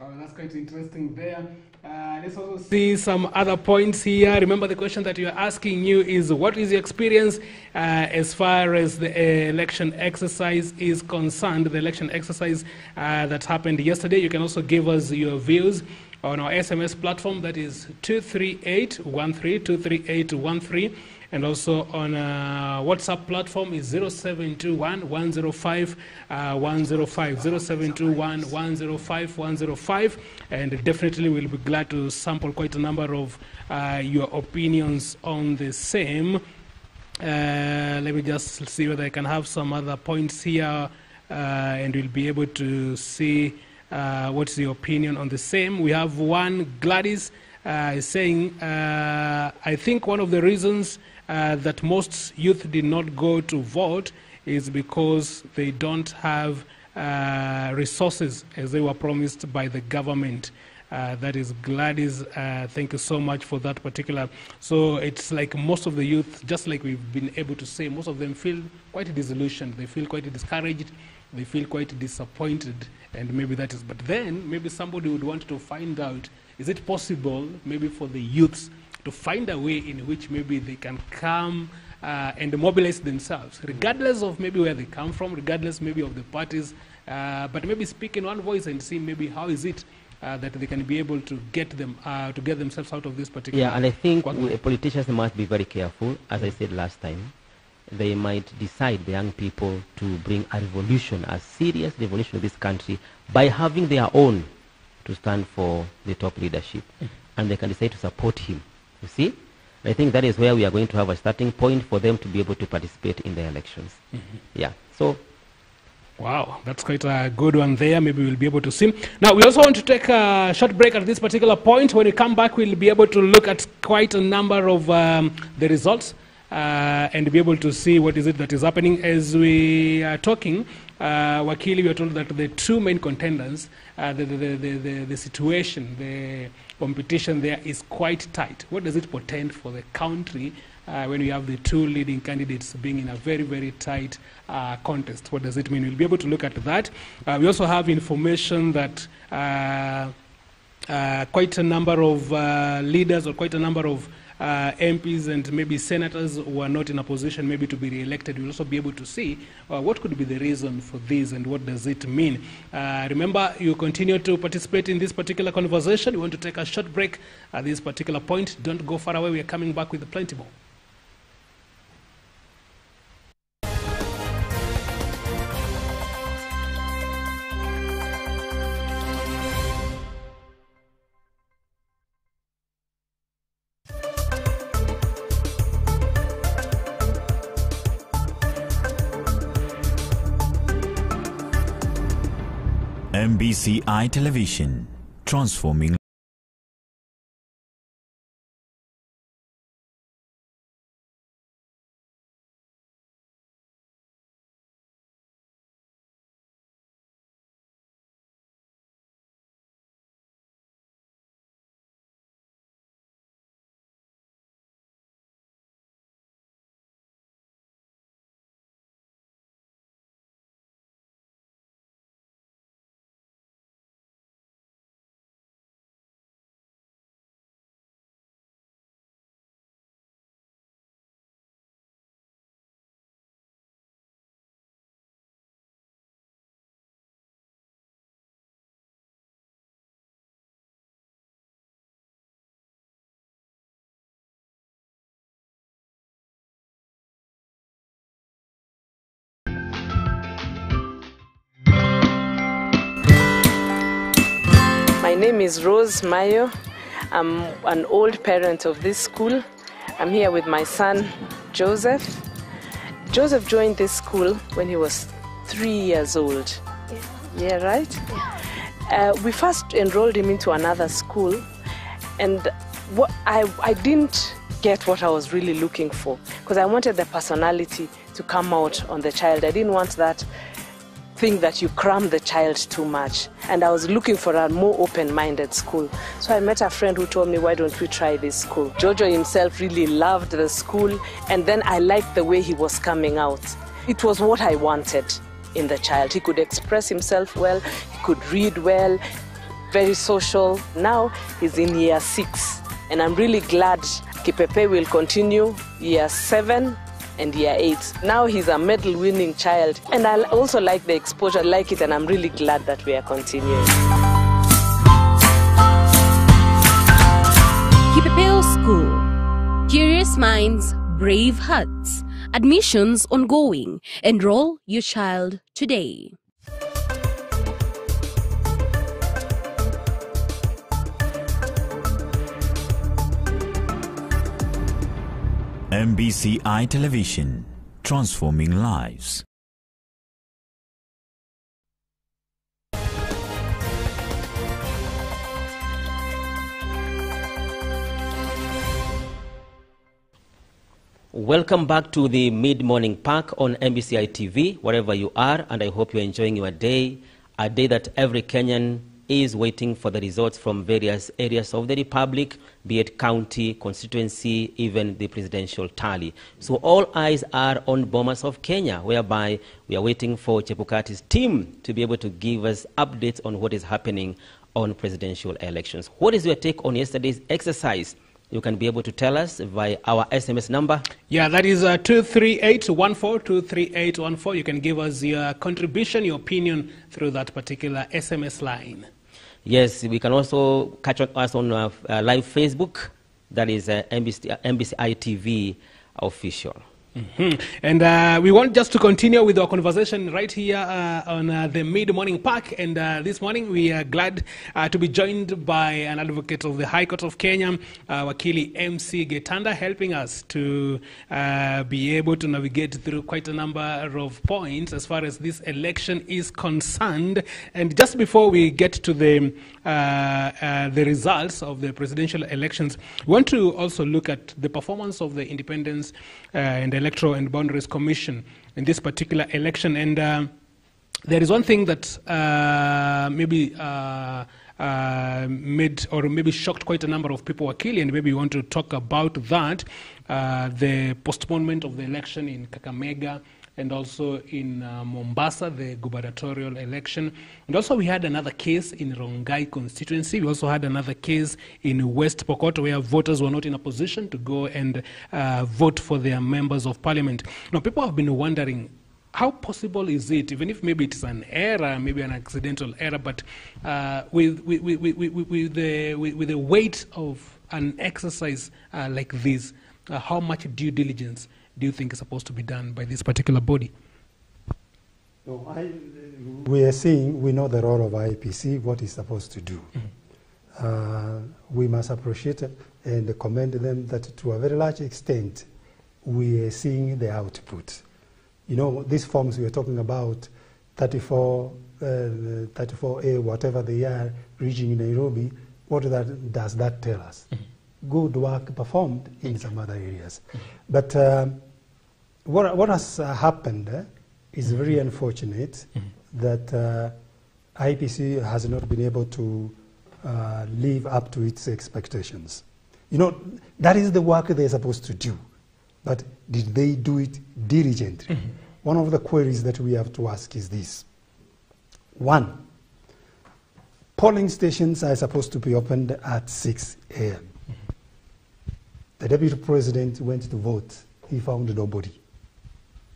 Oh, that's quite interesting there. Let's also see some other points here. Remember, the question that you're asking you is, what is your experience as far as the election exercise is concerned, the election exercise that happened yesterday? You can also give us your views on our SMS platform, that is 23813, 23813. And also on WhatsApp platform is 0721 105 105, 0721 105 105. And definitely we'll be glad to sample quite a number of your opinions on the same. Let me just see whether I can have some other points here, and we'll be able to see what's the opinion on the same. We have one, Gladys, saying, I think one of the reasons that most youth did not go to vote is because they don't have resources as they were promised by the government. That is Gladys. Thank you so much for that particular. So it's like most of the youth, just like we've been able to say, most of them feel quite disillusioned. They feel quite discouraged. They feel quite disappointed. And maybe that is, but then maybe somebody would want to find out, is it possible maybe for the youths to find a way in which maybe they can come and mobilize themselves, regardless of maybe where they come from, regardless maybe of the parties, but maybe speak in one voice and see maybe how is it that they can be able to get them to get themselves out of this particular. Yeah, and I think politicians must be very careful. As I said last time, they might decide, the young people, to bring a revolution, a serious revolution of this country, by having their own to stand for the top leadership, and they can decide to support him. You see, I think that is where we are going to have a starting point for them to be able to participate in the elections. Yeah. So. Wow, that's quite a good one there. Maybe we'll be able to see. Now, we also want to take a short break at this particular point. When we come back, we'll be able to look at quite a number of the results and be able to see what is it that is happening. As we are talking, Wakili, we are told that the two main contenders, the situation, the competition there is quite tight. What does it portend for the country when we have the two leading candidates being in a very, very tight contest? What does it mean? We'll be able to look at that. We also have information that quite a number of leaders or quite a number of MPs and maybe senators who are not in a position maybe to be re-elected. We'll also be able to see what could be the reason for this and what does it mean. Remember, you continue to participate in this particular conversation. We want to take a short break at this particular point. Don't go far away. We are coming back with plenty more. MBCI Television, transforming. My name is Rose Mayo. I'm an old parent of this school. I'm here with my son, Joseph. Joseph joined this school when he was 3 years old. Yeah, right? Yeah. We first enrolled him into another school, and I didn't get what I was really looking for, because I wanted the personality to come out on the child. I didn't want that thing that you cram the child too much, and I was looking for a more open-minded school. So I met a friend who told me, why don't we try this school? Jojo himself really loved the school, and then I liked the way he was coming out. It was what I wanted in the child. He could express himself well, he could read well, very social. Now he's in year 6, and I'm really glad Kipepe will continue year 7 and year 8. Now he's a medal-winning child, and I also like the exposure, I like it, and I'm really glad that we are continuing. Kipepeo School. Curious minds, brave hearts. Admissions ongoing. Enroll your child today. MBCI Television, transforming lives. Welcome back to the Mid-Morning Park on MBCI TV, wherever you are, and I hope you're enjoying your day, a day that every Kenyan is waiting for the results from various areas of the Republic, be it county, constituency, even the presidential tally. So all eyes are on Bomas of Kenya, whereby we are waiting for Chebukati's team to be able to give us updates on what is happening on presidential elections. What is your take on yesterday's exercise? You can be able to tell us via our SMS number. Yeah, that is 23814, 23814. You can give us your contribution, your opinion through that particular SMS line. Yes, we can also catch us on live Facebook. That is MBCI TV official. And we want just to continue with our conversation right here on the Mid-Morning Park. And this morning we are glad to be joined by an advocate of the High Court of Kenya, Wakili MC Getanda, helping us to be able to navigate through quite a number of points as far as this election is concerned. And just before we get to the results of the presidential elections, we want to also look at the performance of the Independence and Electoral and Boundaries Commission in this particular election. And there is one thing that maybe made or maybe shocked quite a number of people, Wakili, and maybe you want to talk about that, the postponement of the election in Kakamega and also in Mombasa, the gubernatorial election. And also we had another case in Rongai constituency. We also had another case in West Pokot where voters were not in a position to go and vote for their members of parliament. Now, people have been wondering, how possible is it, even if maybe it's an error, maybe an accidental error, but with the weight of an exercise like this, how much due diligence do you think is supposed to be done by this particular body? No, we are seeing, we know the role of IEBC, what it's supposed to do. We must appreciate and commend them that to a very large extent, we are seeing the output. You know, these forms we are talking about, 34A, whatever they are, reaching in Nairobi, what does that tell us? Good work performed in some other areas. But what has happened is very unfortunate that IEBC has not been able to live up to its expectations. You know, that is the work they're supposed to do. But did they do it diligently? One of the queries that we have to ask is this. One, polling stations are supposed to be opened at 6 a.m. The deputy president went to vote. He found nobody,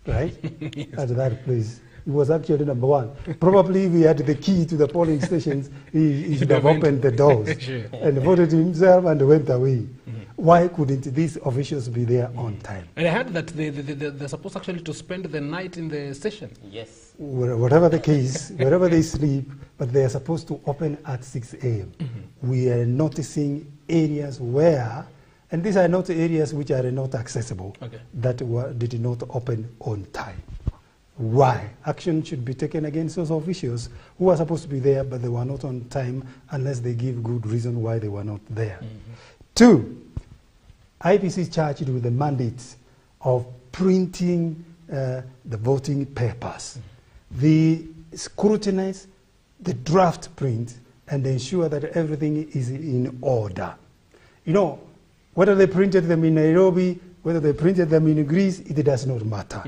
right? Yes. At that place. He was actually number one. Probably if he had the key to the polling stations, he should have opened the doors and voted himself and went away. Why couldn't these officials be there on time? And I heard that they're supposed actually to spend the night in the station. Yes. Whatever the case, wherever they sleep, but they are supposed to open at 6 a.m. We are noticing areas where, and these are not areas which are not accessible, that did not open on time. Why? Action should be taken against those officials who are supposed to be there, but they were not on time unless they give good reason why they were not there. Two, IEBC is charged with the mandate of printing the voting papers. They scrutinize the draft print and ensure that everything is in order. You know, whether they printed them in Nairobi, whether they printed them in Greece, it does not matter.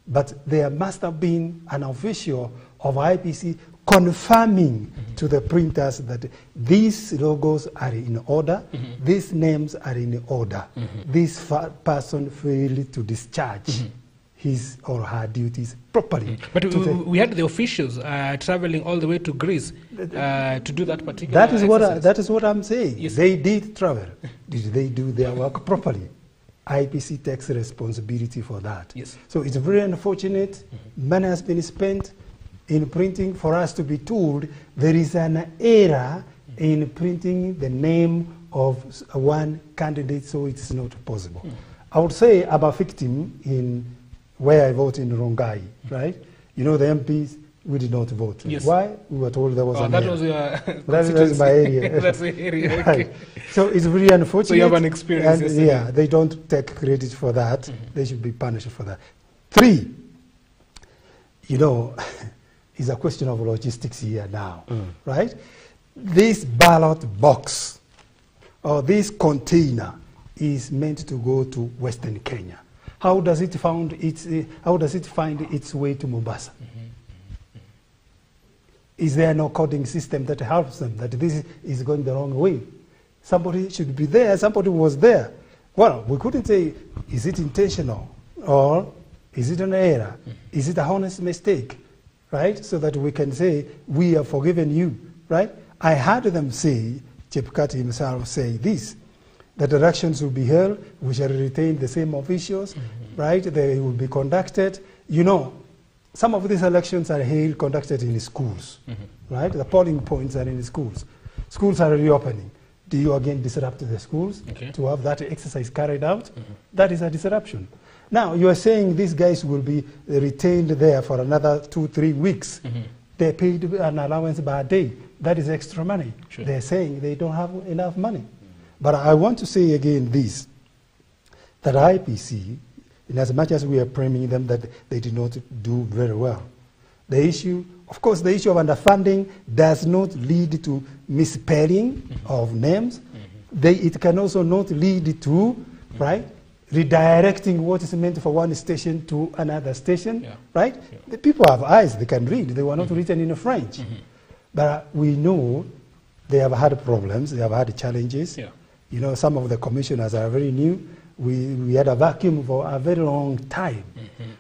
But there must have been an official of IEBC confirming to the printers that these logos are in order, these names are in order, this person failed to discharge his or her duties properly. But we had the officials traveling all the way to Greece to do that particular exercise. That is what I'm saying. Yes. They did travel. Did they do their work properly? IEBC takes responsibility for that. Yes. So it's very unfortunate. Money has been spent in printing for us to be told there is an error in printing the name of one candidate, so it's not possible. I would say I'm a victim in where I vote in Rongai, right? You know, the MPs, we did not vote. Yes. Why? We were told there was an error. Was your that was my area. That's the area, okay. Right. So it's very unfortunate. So you have an experience. And yeah, they don't take credit for that. They should be punished for that. Three, you know, it's a question of logistics here now, right? This ballot box or this container is meant to go to Western Kenya. How does it find its way to Mombasa? Is there no coding system that helps them that this is going the wrong way? Somebody should be there. Somebody was there. Well, we couldn't say, is it intentional or is it an error? Is it a honest mistake? Right? So that we can say, we have forgiven you. Right? I heard them say, Chebukati himself say this, that elections will be held, we shall retain the same officials, right? They will be conducted. You know, some of these elections are held, conducted in schools, right? The polling points are in schools. Schools are reopening. Do you again disrupt the schools to have that exercise carried out? That is a disruption. Now, you are saying these guys will be retained there for another 2-3 weeks. They're paid an allowance by a day. That is extra money. Sure. They're saying they don't have enough money. But I want to say again this, that IPC, in as much as we are priming them that they did not do very well, the issue, of course, the issue of underfunding does not lead to misspelling of names. It can also not lead to, right, redirecting what is meant for one station to another station, right? The people have eyes, they can read. They were not written in French. But we know they have had problems, they have had challenges. You know, some of the commissioners are very new. We had a vacuum for a very long time.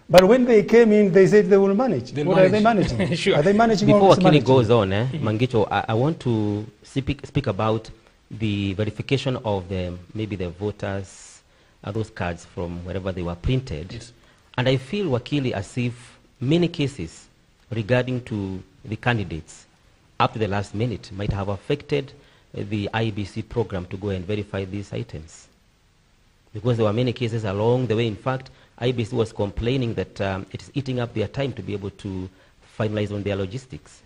But when they came in, they said they will manage. Are they managing? Sure. Are they managing? Before Wakili goes on, Mangicho, I want to speak about the verification of maybe the voters, those cards from wherever they were printed. Yes. And I feel, Wakili, as if many cases regarding to the candidates up to the last minute might have affected the IBC program to go and verify these items. Because there were many cases along the way. In fact, IBC was complaining that it is eating up their time to be able to finalize on their logistics.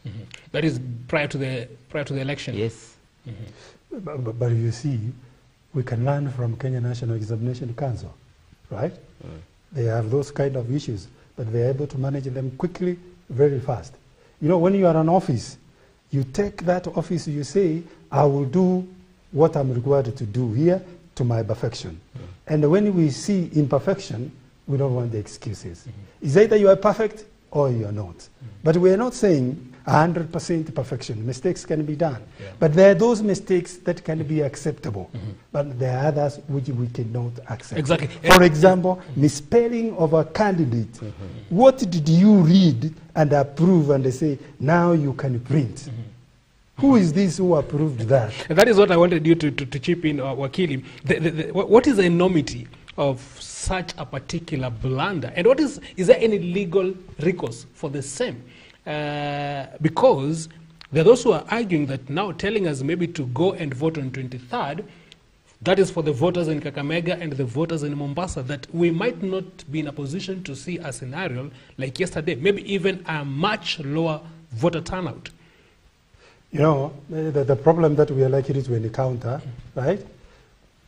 That is prior to the election. Yes. But you see, we can learn from Kenya National Examination Council, right? They have those kind of issues, but they're able to manage them quickly, very fast. You know, when you are an office, you take that office, you say, I will do what I'm required to do here to my perfection. And when we see imperfection, we don't want the excuses. It's either you are perfect or you are not. But we are not saying 100% perfection. Mistakes can be done. But there are those mistakes that can be acceptable. But there are others which we cannot accept. Exactly. For example, misspelling of a candidate. What did you read and approve and they say, now you can print? Who is this who approved that? And that is what I wanted you to chip in, Wakili. What is the enormity of such a particular blunder? And is there any legal recourse for the same? Because there are those who are arguing that now telling us maybe to go and vote on 23rd, that is for the voters in Kakamega and the voters in Mombasa, that we might not be in a position to see a scenario like yesterday, maybe even a much lower voter turnout. You know, the problem that we are likely to encounter, right?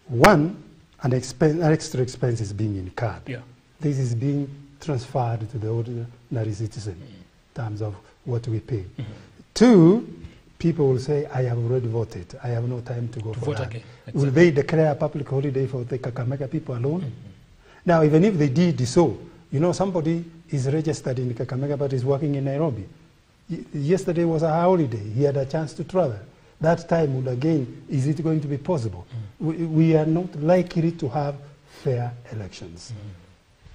One, an extra expense is being incurred. This is being transferred to the ordinary citizen in terms of what we pay. Two, people will say, I have already voted. I have no time to go for vote that. again. Will they declare a public holiday for the Kakamega people alone? Now, even if they did so, you know, somebody is registered in Kakamega but is working in Nairobi. Yesterday was a holiday. He had a chance to travel. That time would again, is it going to be possible? We are not likely to have fair elections.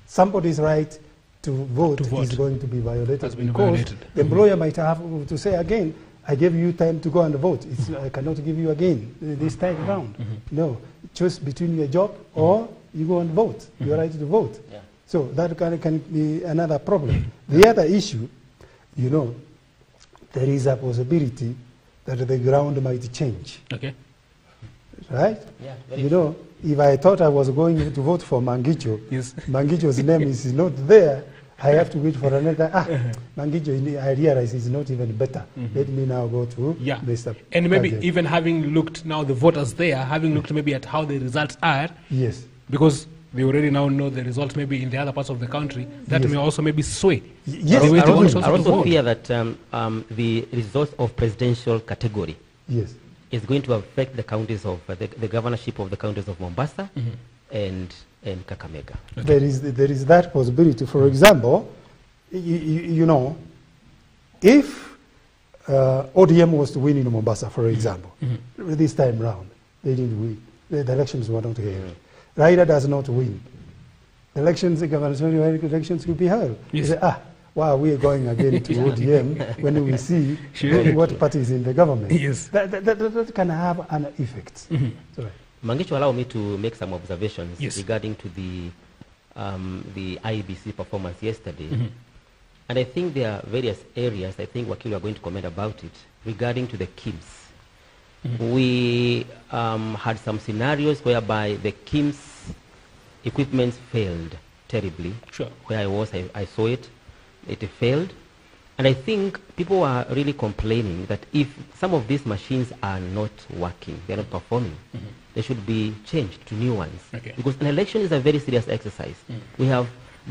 Somebody's right to vote is going to be violated because the employer might have to say again, I gave you time to go and vote. I cannot give you again this time around. No, choose between your job or you go and vote. Your right to vote. So that can be another problem. The other issue, you know, there is a possibility that the ground might change. Right? You know, if I thought I was going to vote for Mangicho, Mangicho's name is not there, I have to wait for another. Mangicho, I realize is not even better. Let me now go to Mr. And maybe even having looked now the voters there, having looked maybe at how the results are. Because they already now know the results maybe in the other parts of the country. That may also maybe sway. I also fear that the results of presidential category is going to affect the counties of the governorship of the counties of Mombasa and Kakamega. There is that possibility. For example, you know, if ODM was to win in Mombasa, for example, this time round, they didn't win. The elections were not held. Raila does not win. Elections, gubernatorial elections will be held. You say, wow, we are going again to ODM when we see what party is in the government. That can have an effect. Mangicho, allow me to make some observations regarding to the IEBC performance yesterday. And I think there are various areas, I think Wakili are going to comment about it, regarding to the KIMS. We had some scenarios whereby the KIMS equipment failed terribly. Where I was, I saw it. It failed. And I think people are really complaining that if some of these machines are not working, they're not performing, they should be changed to new ones. Because an election is a very serious exercise. They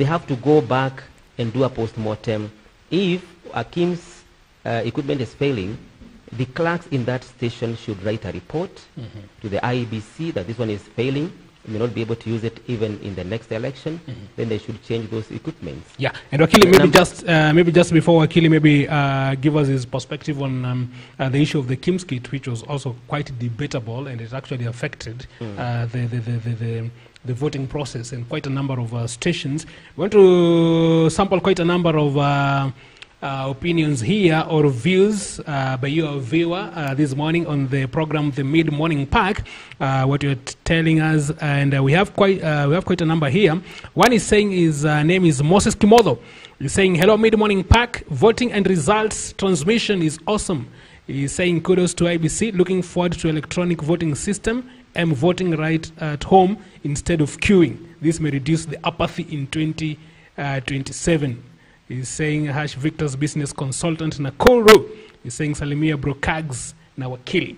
have to go back and do a post-mortem. If a KIMS equipment is failing, the clerks in that station should write a report to the IEBC that this one is failing, may not be able to use it even in the next election. Then they should change those equipments. Yeah, and Wakili, maybe just before Wakili give us his perspective on the issue of the KIMS kit, which was also quite debatable, and it actually affected the voting process in quite a number of stations. We want to sample quite a number of opinions here or views by your viewer this morning on the program, the Mid Morning Pack. What you're telling us, and we have quite a number here. One is saying his name is Moses Kimodo. He's saying, "Hello, Mid Morning Pack. Voting and results transmission is awesome." He's saying, "Kudos to IBC. Looking forward to electronic voting system. I'm voting right at home instead of queuing. This may reduce the apathy in 2027. He's saying Hash Victor's business consultant Nakuru. He's saying Salimia Brokags Nawakili.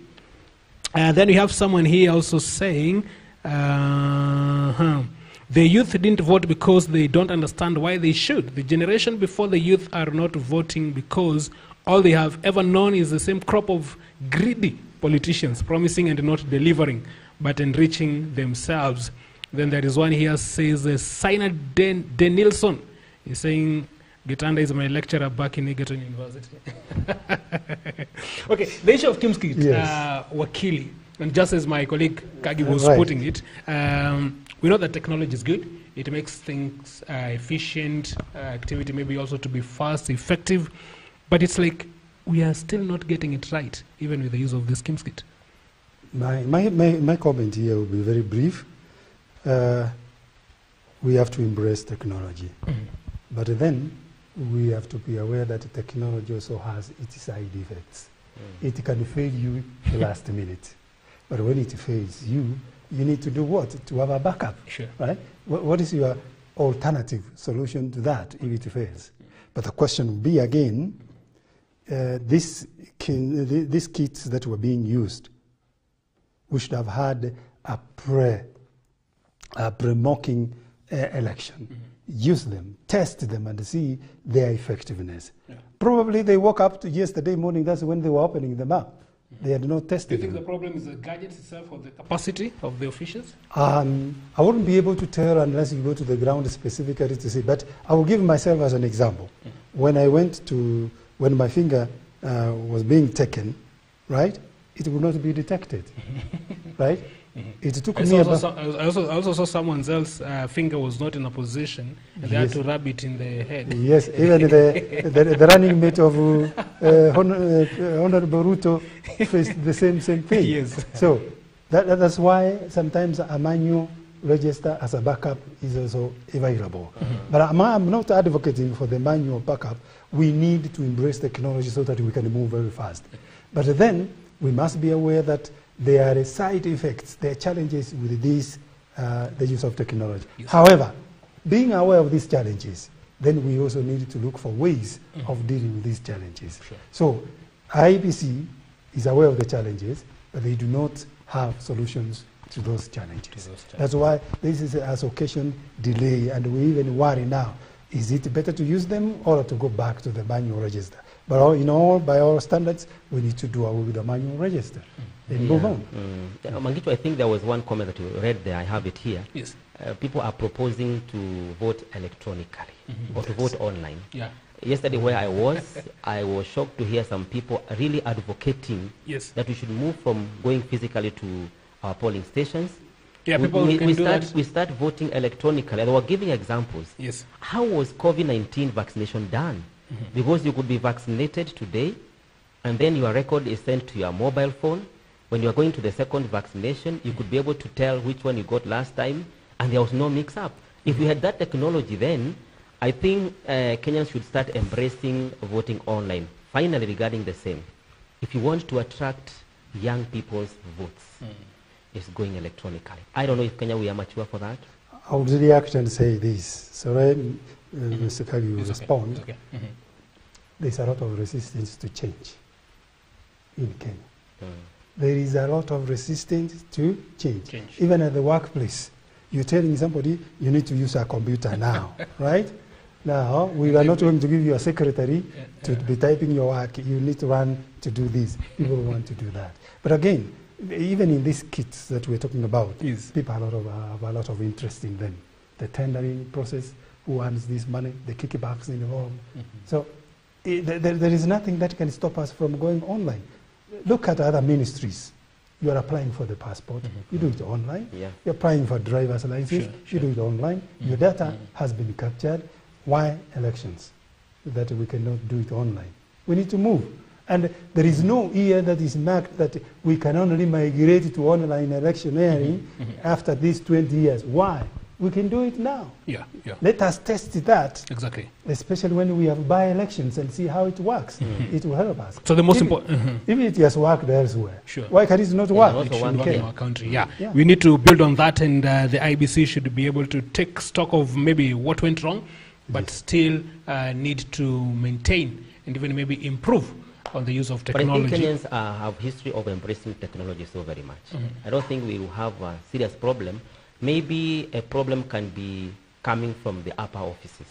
Then we have someone here also saying the youth didn't vote because they don't understand why they should. The generation before the youth are not voting because all they have ever known is the same crop of greedy politicians promising and not delivering, but enriching themselves." Then there is one here says Saina Denilson. He's saying Gitanda is my lecturer back in Egerton University. Okay, the issue of KIMS kit, Wakili, and just as my colleague Kagi was putting it, we know that technology is good. It makes things efficient, activity maybe also to be fast, effective, but it's like we are still not getting it right, even with the use of this KIMS kit. My comment here will be very brief. We have to embrace technology, but then we have to be aware that technology also has its side effects. It can fail you the last minute, but when it fails you, you need to do what? To have a backup, right? What is your alternative solution to that if it fails? But the question will be again, these kits that were being used, we should have had a pre-mocking election. Use them, test them, and see their effectiveness. Probably they woke up to yesterday morning, that's when they were opening them up. They had not tested them. Do you think the problem is the gadgets itself or the capacity of the officials? I wouldn't be able to tell unless you go to the ground specifically to see, but I will give myself as an example. When my finger was being taken, right, it would not be detected, right? It took me I also saw someone else's finger was not in a position, and they had to rub it in the head. Yes, even the running mate of Honorable Ruto faced the same thing. Yes. So that's why sometimes a manual register as a backup is also available. But I'm not advocating for the manual backup. We need to embrace technology so that we can move very fast. But then we must be aware that there are side effects, there are challenges with this, the use of technology. However, being aware of these challenges, then we also need to look for ways of dealing with these challenges. So IEBC is aware of the challenges, but they do not have solutions to those challenges. That's why this is as occasion delay, and we even worry now, is it better to use them or to go back to the manual register? But by our standards, we need to do away with the manual register and move on. Mangicho, I think there was one comment that you read there. I have it here. Yes. People are proposing to vote electronically or to vote online. Yesterday where I was shocked to hear some people really advocating that we should move from going physically to our polling stations. We start voting electronically. They were giving examples. Yes. How was COVID-19 vaccination done? Because you could be vaccinated today, and then your record is sent to your mobile phone, when you are going to the second vaccination, you could be able to tell which one you got last time, and there was no mix-up. If we had that technology then, I think Kenyans should start embracing voting online. Finally, regarding the same, if you want to attract young people's votes, it's going electronically. I don't know if Kenya we are mature for that. I would react and say this. So Mr. Kagi will respond. Okay. There's a lot of resistance to change in Kenya. There is a lot of resistance to change. Even at the workplace, you're telling somebody you need to use a computer now, right? Now, we are not going to give you a secretary to be typing your work. You need to run to do this. People want to do that. But again, even in these kits that we're talking about, people have a lot of interest in them. The tendering process, who earns this money, the kickbacks involved. So there is nothing that can stop us from going online. Look at other ministries. You are applying for the passport, you do it online. You're applying for driver's license, you do it online. Your data has been captured. Why elections? That we cannot do it online. We need to move. And there is no year that is marked that we can only migrate to online electioneering after these 20 years. Why? We can do it now. Let us test that. Exactly. Especially when we have by-elections and see how it works. It will help us. So the most important... If it has worked elsewhere, why can it not work? It should in our country. We need to build on that, and the IBC should be able to take stock of maybe what went wrong, but still need to maintain and even maybe improve on the use of technology. But I think Kenyans have history of embracing technology so very much. I don't think we will have a serious problem. Maybe a problem can be coming from the upper offices.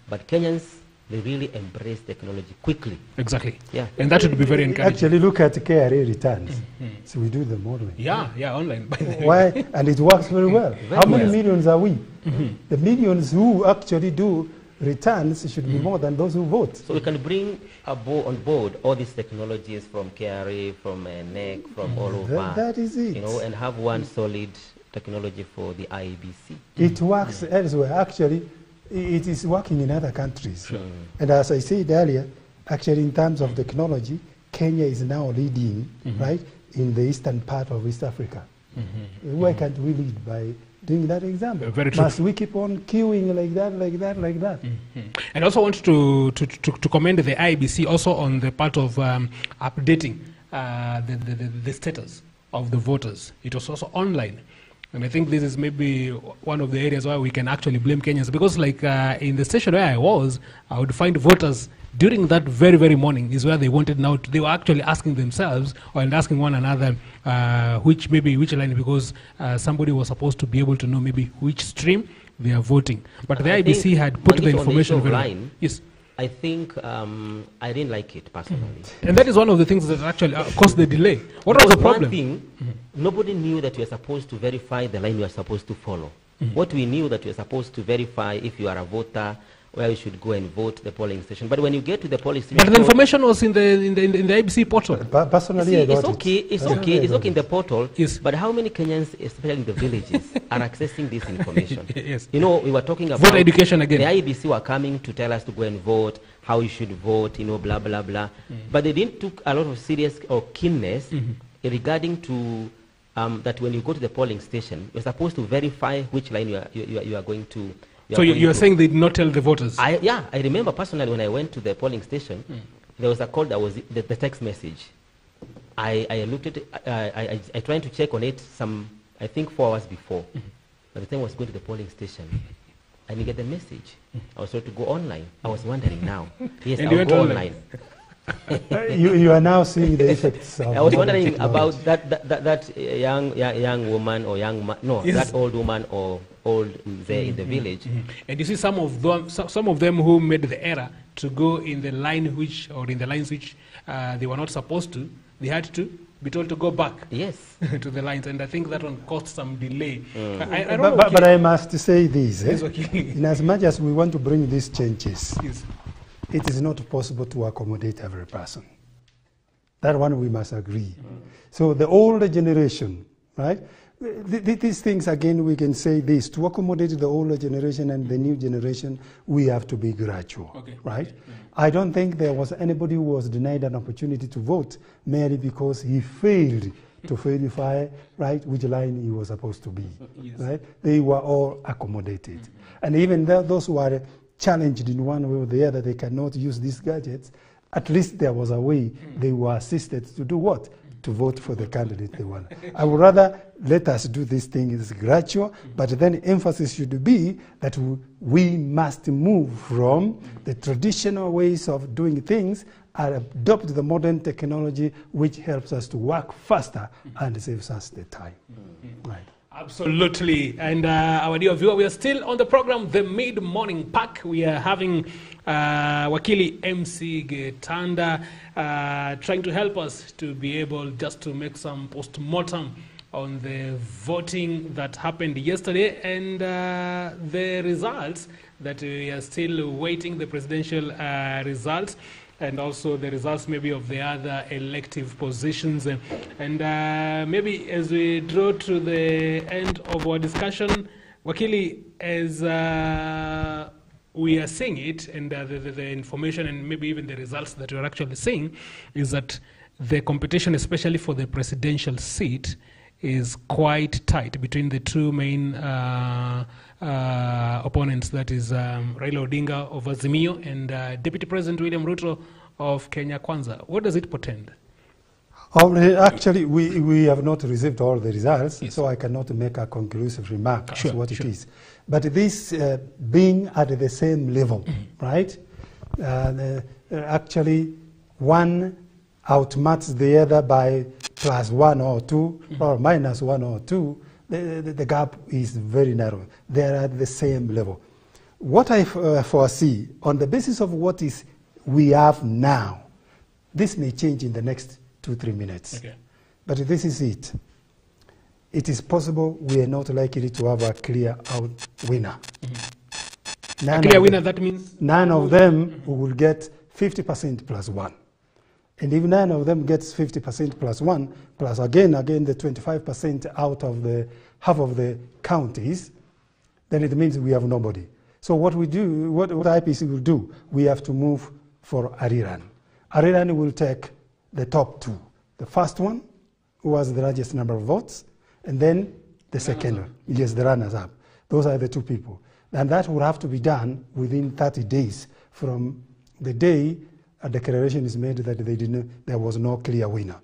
But Kenyans, they really embrace technology quickly. Exactly. And that would be very encouraging. Actually, look at KRA returns. So we do them online. Online. Why? And it works very well. How many millions are we? The millions who actually do returns should be more than those who vote. So we can bring on board all these technologies from KRA, from NEC, from all over. That is it. You know, and have one solid technology for the IEBC. It works elsewhere. Actually, it is working in other countries. And as I said earlier, actually in terms of technology, Kenya is now leading, right, in the eastern part of East Africa. Why can't we lead by doing that example? Very true. Must we keep on queuing like that? And I also want to commend the IEBC also on the part of updating the status of the voters. It was also online. And I think this is maybe one of the areas where we can actually blame Kenyans, because like in the station where I would find voters during that very, very morning is where they wanted now. They were actually asking themselves and asking one another which line, because somebody was supposed to be able to know maybe which stream they are voting. But the IBC had put the information very well. Yes. I think I didn't like it personally. And that is one of the things that actually caused the delay. What was the problem? One thing, nobody knew that you are supposed to verify the line you are supposed to follow. What we knew that you are supposed to verify if you are a voter, where you should go and vote the polling station. But when you get to the polling station, but the information was in the IBC portal. Personally, it's okay in the portal. Yes. But how many Kenyans, especially in the villages, are accessing this information? Yes. You know, we were talking about voter education again. The IBC were coming to tell us to go and vote, how you should vote, you know, blah blah blah. But they didn't took a lot of serious or keenness regarding to that when you go to the polling station, you're supposed to verify which line you are going to. So you're saying they did not tell the voters? I remember personally when I went to the polling station, there was a call that was the text message. I looked at it, I tried to check on it I think 4 hours before. By the time I was going to the polling station, I didn't get the message. I was told to go online. I was wondering now. Yes, I'll go online. You are now seeing the effects of I was wondering about that young woman or young man, that old woman or old there in the village. And you see some of them who made the error to go in the line which they were not supposed to. They had to be told to go back. Yes. To the lines, and I think that one caused some delay. But I must say this. In as much as we want to bring these changes, it is not possible to accommodate every person. That one we must agree. So the older generation, right? These things, again, we can say this. To accommodate the older generation and the new generation, we have to be gradual, right? I don't think there was anybody who was denied an opportunity to vote merely because he failed to verify, right, which line he was supposed to be, right? They were all accommodated. And even those who are challenged in one way or the other, they cannot use these gadgets, at least there was a way they were assisted to do what? To vote for the candidate they want. I would rather let us do this thing, it's gradual, but then emphasis should be that we must move from the traditional ways of doing things and adopt the modern technology which helps us to work faster and saves us the time. Right. Absolutely. And our dear viewer, we are still on the program, The Mid-Morning Pack. We are having Wakili MC Getanda trying to help us to be able just to make some post-mortem on the voting that happened yesterday and the results that we are still waiting, the presidential results, and also the results maybe of the other elective positions. And maybe as we draw to the end of our discussion, Wakili, as we are seeing it, and the information and maybe even the results that we're actually seeing is that the competition, especially for the presidential seat, is quite tight between the two main opponents, that is Raila Odinga of Azimio and Deputy President William Ruto of Kenya Kwanza. What does it portend? Actually, we have not received all the results, so I cannot make a conclusive remark as to what it is. But this being at the same level, right? Actually, one outmatches the other by +1 or 2 or -1 or 2, the gap is very narrow. They are at the same level. What I foresee, on the basis of what we have now, this may change in the next 2-3 minutes. Okay. But this is it. It is possible we are not likely to have a clear winner. A clear winner, that means? None of them will get 50% +1. And if none of them gets 50% +1, plus again the 25% out of the half of the counties, then it means we have nobody. So what we do, what IPC will do, we have to move for a rerun. A rerun will take the top 2. The first one was the largest number of votes, and then the second one. Yes, the runners-up. Those are the 2 people. And that will have to be done within 30 days from the day a declaration is made that there was no clear winner.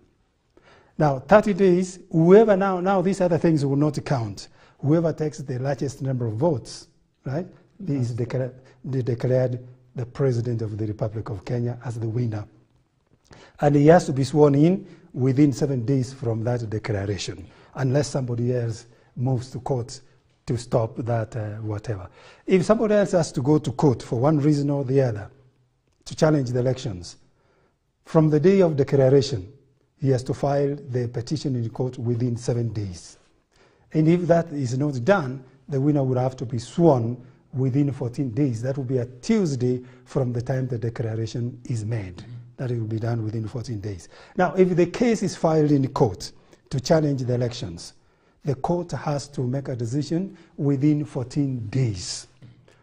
Now, 30 days, whoever now these other things will not count. Whoever takes the largest number of votes, right, is declared the President of the Republic of Kenya as the winner. And he has to be sworn in within 7 days from that declaration, unless somebody else moves to court to stop that whatever. If somebody else has to go to court for one reason or the other, to challenge the elections, from the day of declaration, he has to file the petition in court within 7 days. And if that is not done, the winner would have to be sworn within 14 days. That will be a Tuesday from the time the declaration is made. That it will be done within 14 days. Now, if the case is filed in court to challenge the elections, the court has to make a decision within 14 days.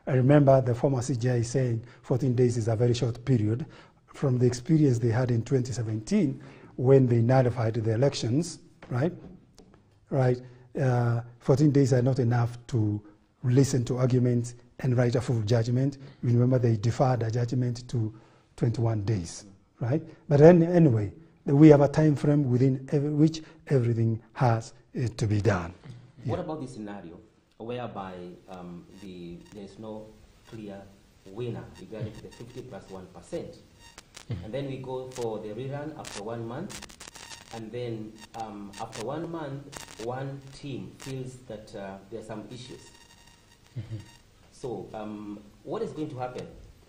I remember the former CJI saying 14 days is a very short period. From the experience they had in 2017 when they nullified the elections, right? 14 days are not enough to listen to arguments and write a full judgment. You remember they deferred a judgment to 21 days, right? But anyway, we have a time frame within which everything has to be done. What about the scenario whereby there is no clear winner regarding to the 50 + 1%? And then we go for the rerun after 1 month, and then after 1 month, one team feels that there are some issues. So what is going to happen?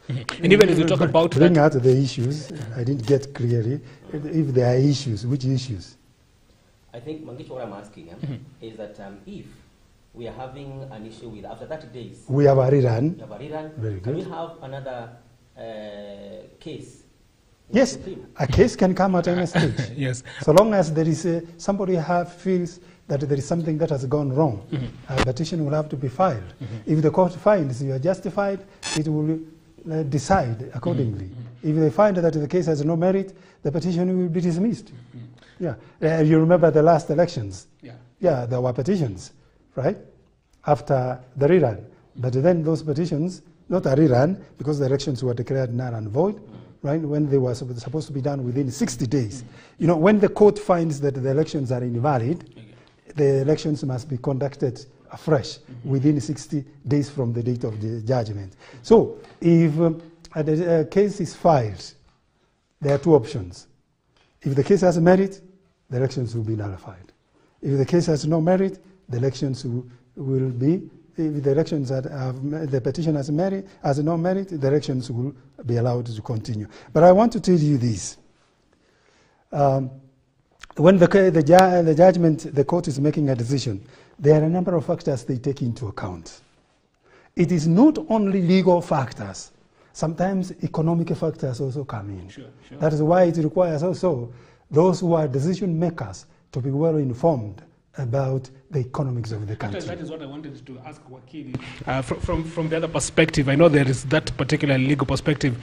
And even as you talk about bring out the issues, I didn't get clearly. If there are issues, which issues? I think, Mangisho, what I'm asking is that if we are having an issue with, after 30 days, we have a rerun. We have a rerun. Very good. Can we have another case? Yes, a case can come at any stage. Yes. So long as there is somebody feels that there is something that has gone wrong, a petition will have to be filed. If the court finds you are justified, it will decide accordingly. If they find that the case has no merit, the petition will be dismissed. Yeah. You remember the last elections? Yeah. Yeah, there were petitions, right? After the rerun. But then those petitions, not a rerun, because the elections were declared null and void, right? When they were supposed to be done within 60 days. You know, when the court finds that the elections are invalid, the elections must be conducted afresh within 60 days from the date of the judgment. So, if a case is filed, there are two options. If the case has merit, the elections will be nullified. If the case has no merit, the elections will be. If the elections the petition has no merit, the elections will be allowed to continue. But I want to tell you this: when the judgment, the court is making a decision, there are a number of factors they take into account. It is not only legal factors. Sometimes economic factors also come in. Sure. That is why it requires also those who are decision makers to be well informed about the economics of the country. That is what I wanted to ask Wakili. From the other perspective, I know there is that particular legal perspective,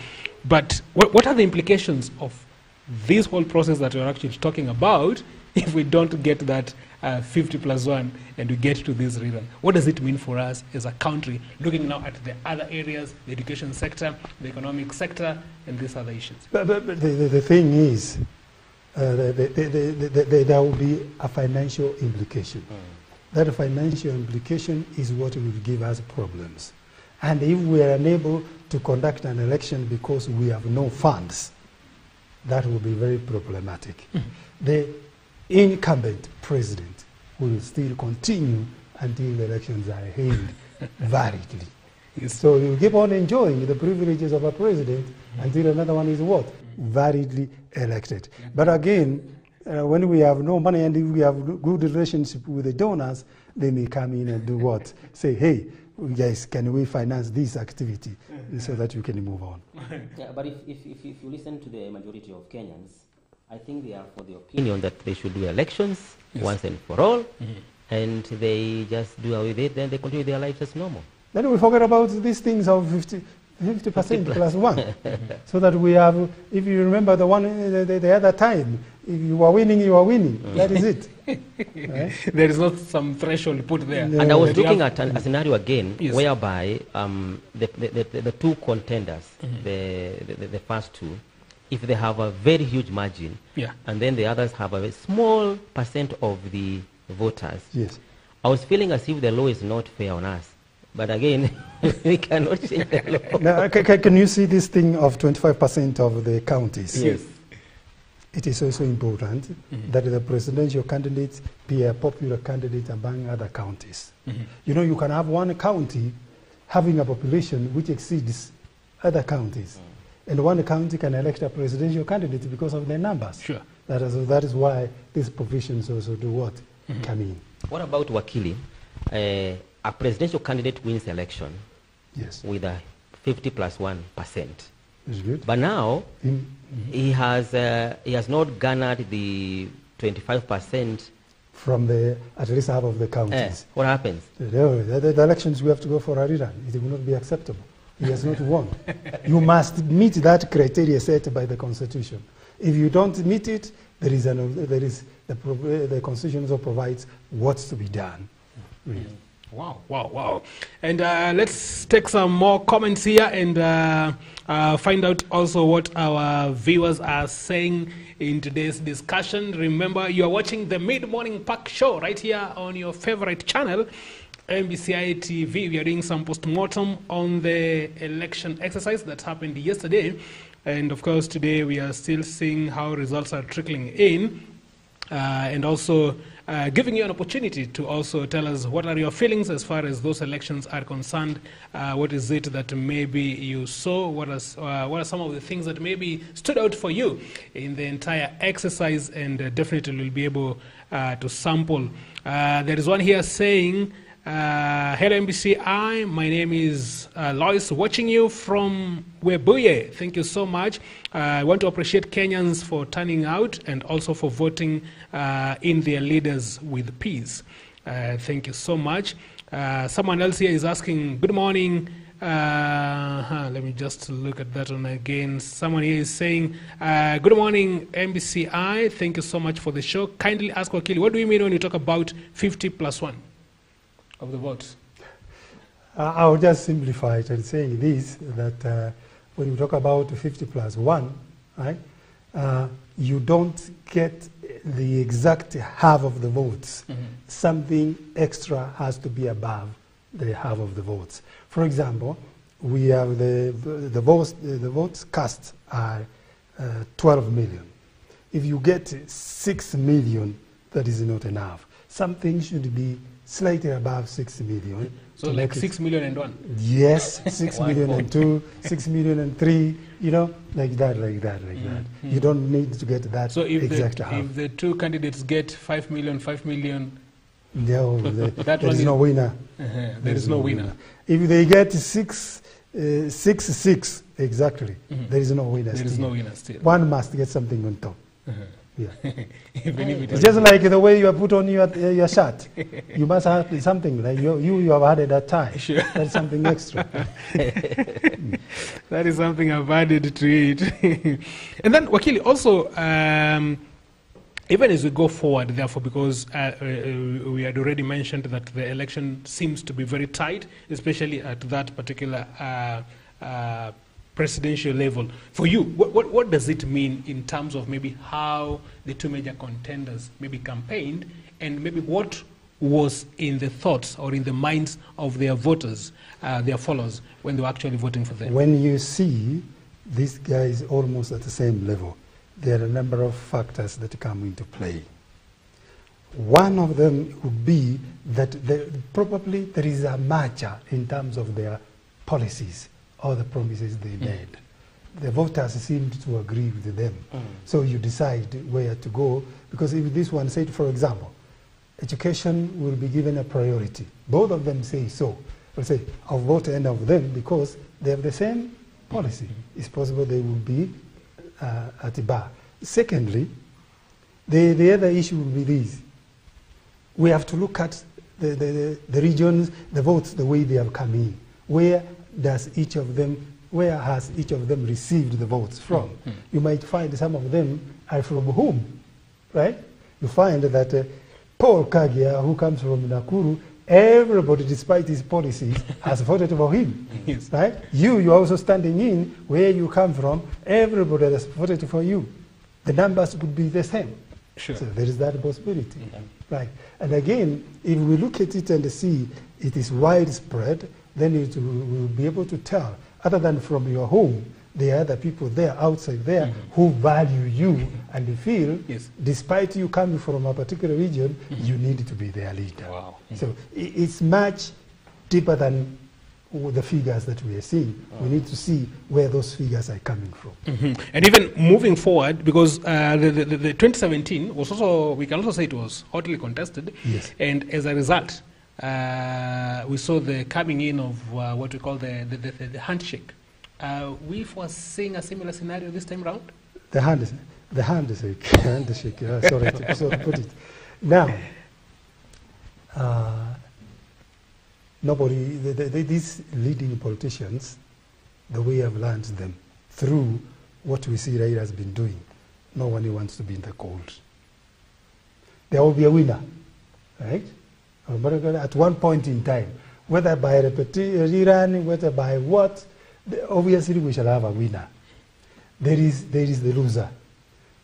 but what are the implications of this whole process that we're actually talking about if we don't get that 50+1 and we get to this rerun? What does it mean for us as a country, looking now at the other areas, the education sector, the economic sector, and these other issues? But the thing is, there will be a financial implication. That financial implication is what will give us problems. And if we are unable to conduct an election because we have no funds, that will be very problematic. The incumbent president will still continue until the elections are held validly. So you keep on enjoying the privileges of a president until another one is what? Validly elected. But again, when we have no money and if we have good relationship with the donors, they may come in and do what? Say, hey, guys, can we finance this activity so that we can move on? Yeah, but if you listen to the majority of Kenyans, I think they are for the opinion that they should do elections once and for all, and they just do away with it, then they continue their lives as normal. Then we forget about these things of 50% plus 1. So that we have, if you remember the other time, if you are winning, you are winning. That is it. Right? There is not some threshold put there. And I was looking at a scenario again whereby the two contenders, the first two, if they have a very huge margin, and then the others have a small percent of the voters, I was feeling as if the law is not fair on us. But again, we cannot change the law. Now, can you see this thing of 25% of the counties? Yes. It is also important that the presidential candidates be a popular candidate among other counties. You know, you can have one county having a population which exceeds other counties. And one county can elect a presidential candidate because of their numbers. Sure. That is why these provisions also do what? Come in. What about Wakili? A presidential candidate wins election with a 50+1%. That's good. But now he has not garnered the 25% from at least half of the counties. What happens? The elections we have to go for a rerun. It will not be acceptable. He has not won. You must meet that criteria set by the Constitution. If you don't meet it, the Constitution also provides what's to be done. Really. Wow. And let's take some more comments here and find out also what our viewers are saying in today's discussion. Remember, you are watching the Mid-Morning Park Show right here on your favorite channel, MBCI TV. We are doing some post-mortem on the election exercise that happened yesterday. And of course, today we are still seeing how results are trickling in. And also giving you an opportunity to also tell us what are your feelings as far as those elections are concerned. What is it that maybe you saw? What are some of the things that maybe stood out for you in the entire exercise? And definitely we'll be able to sample. There is one here saying, hello MBCI, my name is Lois, watching you from Webuye. Thank you so much. I want to appreciate Kenyans for turning out and also for voting in their leaders with peace. Thank you so much. Someone else here is asking, good morning. Let Let me just look at that one again. Someone here is saying, good morning, MBCI. Thank you so much for the show. Kindly ask Wakili, what do you mean when you talk about 50+1 of the votes? I'll just simplify it and saying this, that when you talk about 50+1, right, you don't get the exact half of the votes. Something extra has to be above the half of the votes. For example, we have the votes cast are 12 million. If you get 6 million, that is not enough. Something should be slightly above 6 million. So like 6 million and 1? Yes, 6 million and 2, 6 million and 3, you know, like that. You don't need to get that exact half. If the two candidates get 5 million, no, there is no winner. There is no winner. If they get 6, exactly, there is no winner. There is no winner still. One must get something on top. Yeah. It's just like the way you have put on your shirt. You must have something like you have added a tie. Sure. That's something extra. That is something I've added to it. And then, Wakili, also, even as we go forward, therefore, because we had already mentioned that the election seems to be very tight, especially at that particular presidential level. For you, what does it mean in terms of maybe how the two major contenders maybe campaigned, and maybe what was in the thoughts or in the minds of their voters, their followers, when they were actually voting for them? When you see these guys almost at the same level, there are a number of factors that come into play. One of them would be that probably there is a match in terms of their policies or the promises they made. The voters seemed to agree with them. So you decide where to go, because if this one said, for example, education will be given a priority, both of them say so. We'll say, I'll vote any of them because they have the same policy. It's possible they will be at the bar. Secondly, the other issue will be this. We have to look at the regions, the votes, the way they have come in. Where has each of them received the votes from? You might find some of them are from whom, right? You find that Paul Kagia, who comes from Nakuru, everybody, despite his policies, has voted for him. Yes. Right? You're also standing in where you come from, everybody has voted for you. The numbers would be the same. Sure. So there is that possibility. Right. And again, if we look at it and see it is widespread, then it will be able to tell, other than from your home, there are other people there, outside there, who value you and feel, despite you coming from a particular region, you need to be their leader. Wow. So it's much deeper than the figures that we are seeing. We need to see where those figures are coming from. And even moving forward, because the 2017 was also, we can also say it was hotly contested. Yes. And as a result, we saw the coming in of what we call the handshake. We foreseeing a similar scenario this time round? The handshake, sorry to put it. Now, nobody, these leading politicians, the way I've learned them, through what we see Raila has been doing, no one wants to be in the cold. There will be a winner, right? At one point in time, whether by rerun, whether by what, obviously we shall have a winner. There is the loser.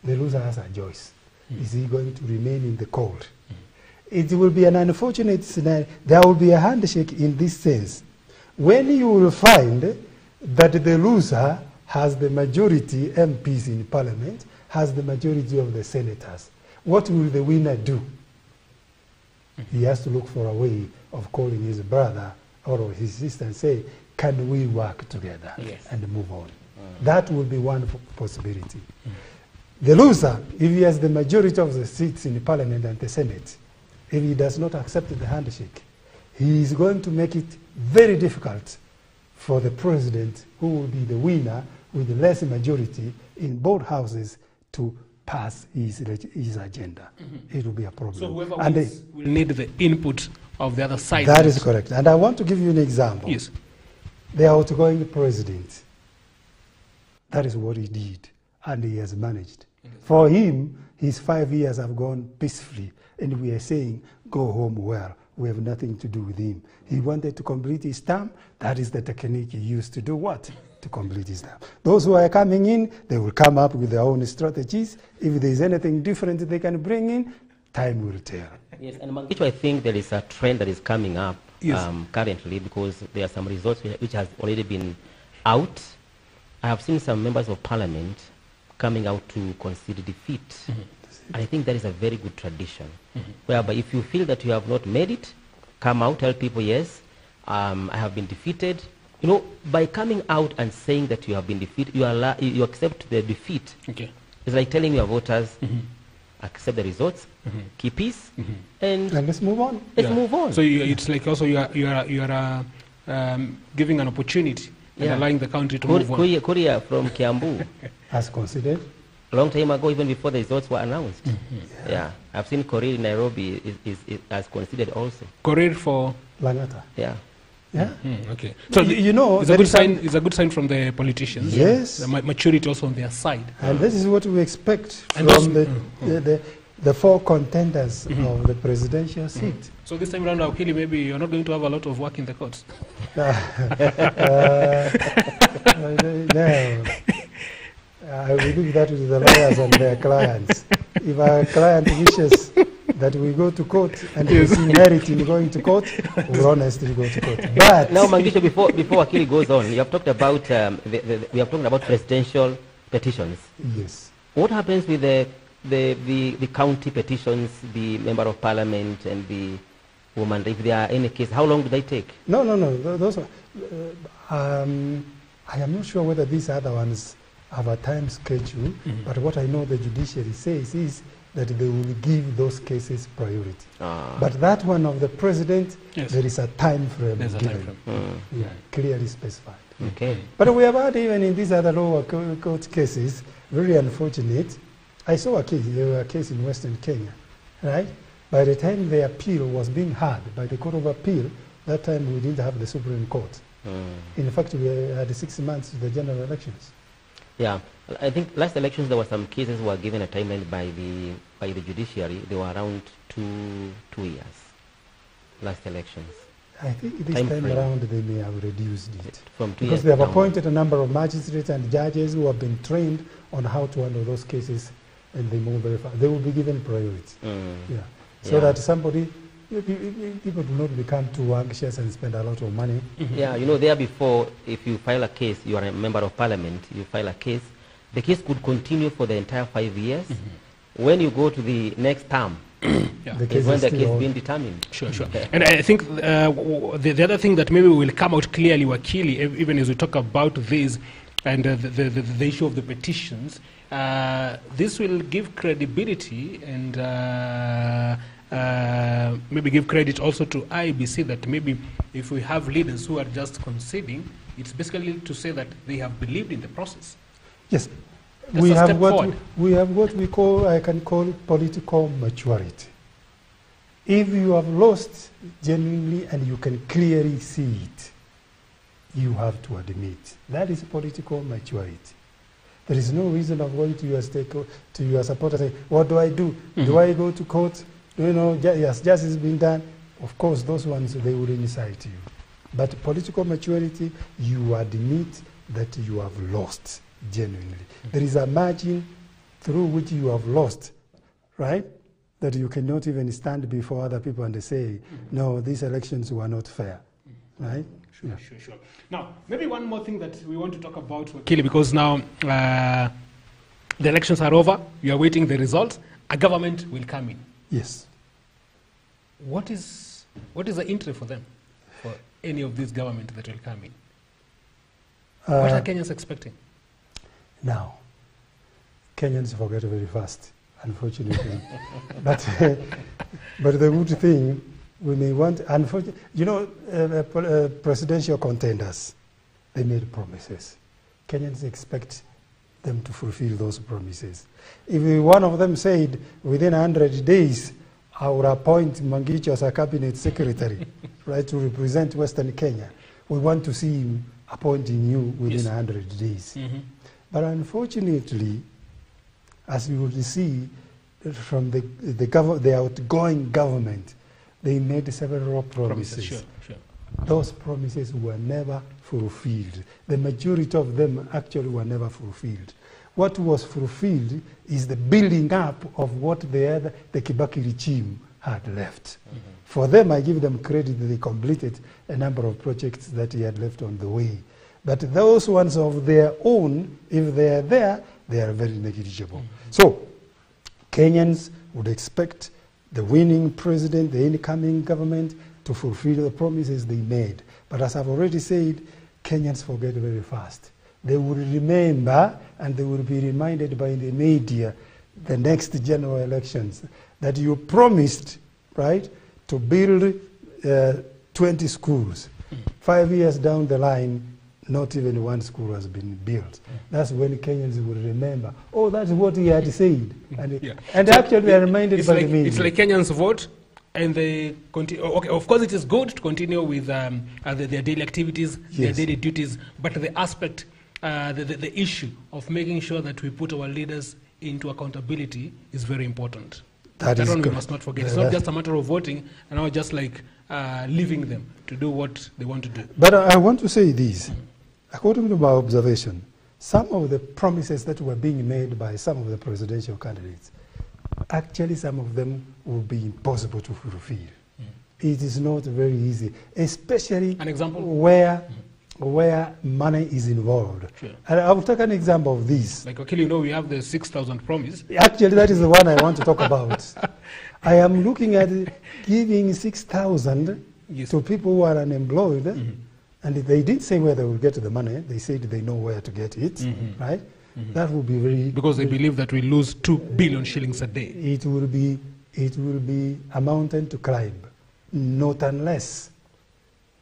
The loser has a choice. Is he going to remain in the cold? It will be an unfortunate scenario. There will be a handshake in this sense. When you will find that the loser has the majority MPs in parliament, has the majority of the senators, what will the winner do? He has to look for a way of calling his brother or his sister and say, can we work together and move on? That will be one possibility. The loser, if he has the majority of the seats in the parliament and the senate, if he does not accept the handshake, he is going to make it very difficult for the president, who will be the winner with the less majority in both houses, to pass his agenda. It will be a problem. So whoever wins will need the input of the other side. That is correct. And I want to give you an example. Yes. The outgoing president That is what he did, and he has managed. For him, his 5 years have gone peacefully, and we are saying, go home well. We have nothing to do with him. He wanted to complete his term. That is the technique he used to do what? To complete his term. Those who are coming in, they will come up with their own strategies. If there is anything different they can bring in, time will tell. Yes, and Mangisho, I think there is a trend that is coming up currently, because there are some results which has already been out. I have seen some members of parliament coming out to concede defeat. And I think that is a very good tradition, whereby if you feel that you have not made it, come out, tell people, yes, I have been defeated. You know, by coming out and saying that you have been defeated, you accept the defeat. Okay. It's like telling your voters, accept the results, keep peace, and let's move on. Let's move on. So it's like also you are giving an opportunity and allowing the country to move on. Korea from Kiambu has considered a long time ago, even before the results were announced. I've seen Korea in Nairobi has considered also. Korea for Langata. Yeah. Okay. So you know, it's a good sign. It's a good sign from the politicians. Yes. The maturity also on their side. And this is what we expect from the four contenders of the presidential seat. So this time around, Wakili, maybe you're not going to have a lot of work in the courts. No. I will leave that with the lawyers and their clients. If our client wishes that we go to court and we see merit in going to court, we'll honestly go to court. But now, Mangisho, before Wakili goes on, you have talked about we have talked about presidential petitions. Yes. What happens with the county petitions, the member of parliament and the woman? If there are any case, how long do they take? No. Those are, I am not sure whether these other ones have a time schedule, but what I know the judiciary says is that they will give those cases priority. But that one of the president, there is a time frame given. Clearly specified. Okay. But we have had, even in these other lower court cases, very unfortunate. I saw a case in Western Kenya, right? By the time the appeal was being heard by the Court of Appeal, that time we didn't have the Supreme Court. In fact, we had 6 months to the general elections. Yeah, I think last elections there were some cases who were given a timeline by the judiciary. They were around two years. Last elections. I think this time around they may have reduced it from 2 years. Because they have appointed a number of magistrates and judges who have been trained on how to handle those cases, and they move very fast. They will be given priority. So that people do not become too anxious and spend a lot of money. Yeah, you know, there before, if you file a case, you are a member of parliament, you file a case, the case could continue for the entire 5 years. When you go to the next term, is when the case is being determined. Sure. And I think the other thing that maybe will come out clearly, Wakili, even as we talk about this and the issue of the petitions, this will give credibility and maybe give credit also to IEBC that maybe if we have leaders who are just conceding, it's basically to say that they have believed in the process. Yes. We have what we call, I can call it political maturity. If you have lost genuinely and you can clearly see it, you have to admit. That is political maturity. There is no reason of going to your supporters and saying, what do I do? Do I go to court? You know, yes, justice is being done. Of course, those ones, they will incite you. But political maturity, you admit that you have lost genuinely. There is a margin through which you have lost, right? That you cannot even stand before other people and say, no, these elections were not fair, right? Sure. Now, maybe one more thing that we want to talk about, Wakili, because now the elections are over, you are waiting the results, a government will come in. Yes. What is the interest for them, for any of these government that will come in? What are Kenyans expecting? Now, Kenyans forget very fast, unfortunately. but the good thing, we may want, unfortunately, you know, presidential contenders, they made promises. Kenyans expect them to fulfill those promises. If one of them said, within 100 days, I will appoint Mangisho as a cabinet secretary, right, to represent Western Kenya, we want to see him appointing you within 100 days. But unfortunately, as you will see from the outgoing government, they made several promises. Sure. Those promises were never fulfilled. The majority of them actually were never fulfilled. What was fulfilled is the building up of what the Kibaki regime had left. For them, I give them credit that they completed a number of projects that he had left on the way. But those ones of their own, if they are there, they are very negligible. So, Kenyans would expect the winning president, the incoming government, to fulfill the promises they made. But as I've already said, Kenyans forget very fast. They will remember, and they will be reminded by the media, the next general elections, that you promised, right, to build 20 schools. 5 years down the line, not even one school has been built. That's when Kenyans will remember, oh, that's what he had said. And so actually they are reminded by the media. It's like Kenyans vote, and they continue. Okay, of course it is good to continue with their daily activities, their daily duties, but the aspect, the issue of making sure that we put our leaders into accountability is very important. That one we must not forget. It's not just a matter of voting and now just like leaving them to do what they want to do. But I want to say this. According to my observation, some of the promises that were being made by some of the presidential candidates, actually some of them will be impossible to fulfill. It is not very easy, especially an example? where money is involved. Sure. And I will take an example of this. Like, okay, you know, we have the 6,000 promise. Actually, that is the one I want to talk about. I am looking at giving 6,000 to people who are unemployed, and they didn't say where they will get the money. They said they know where to get it, right? That will be very... Because they believe that we lose 2 billion shillings a day. It will be a mountain to climb, not unless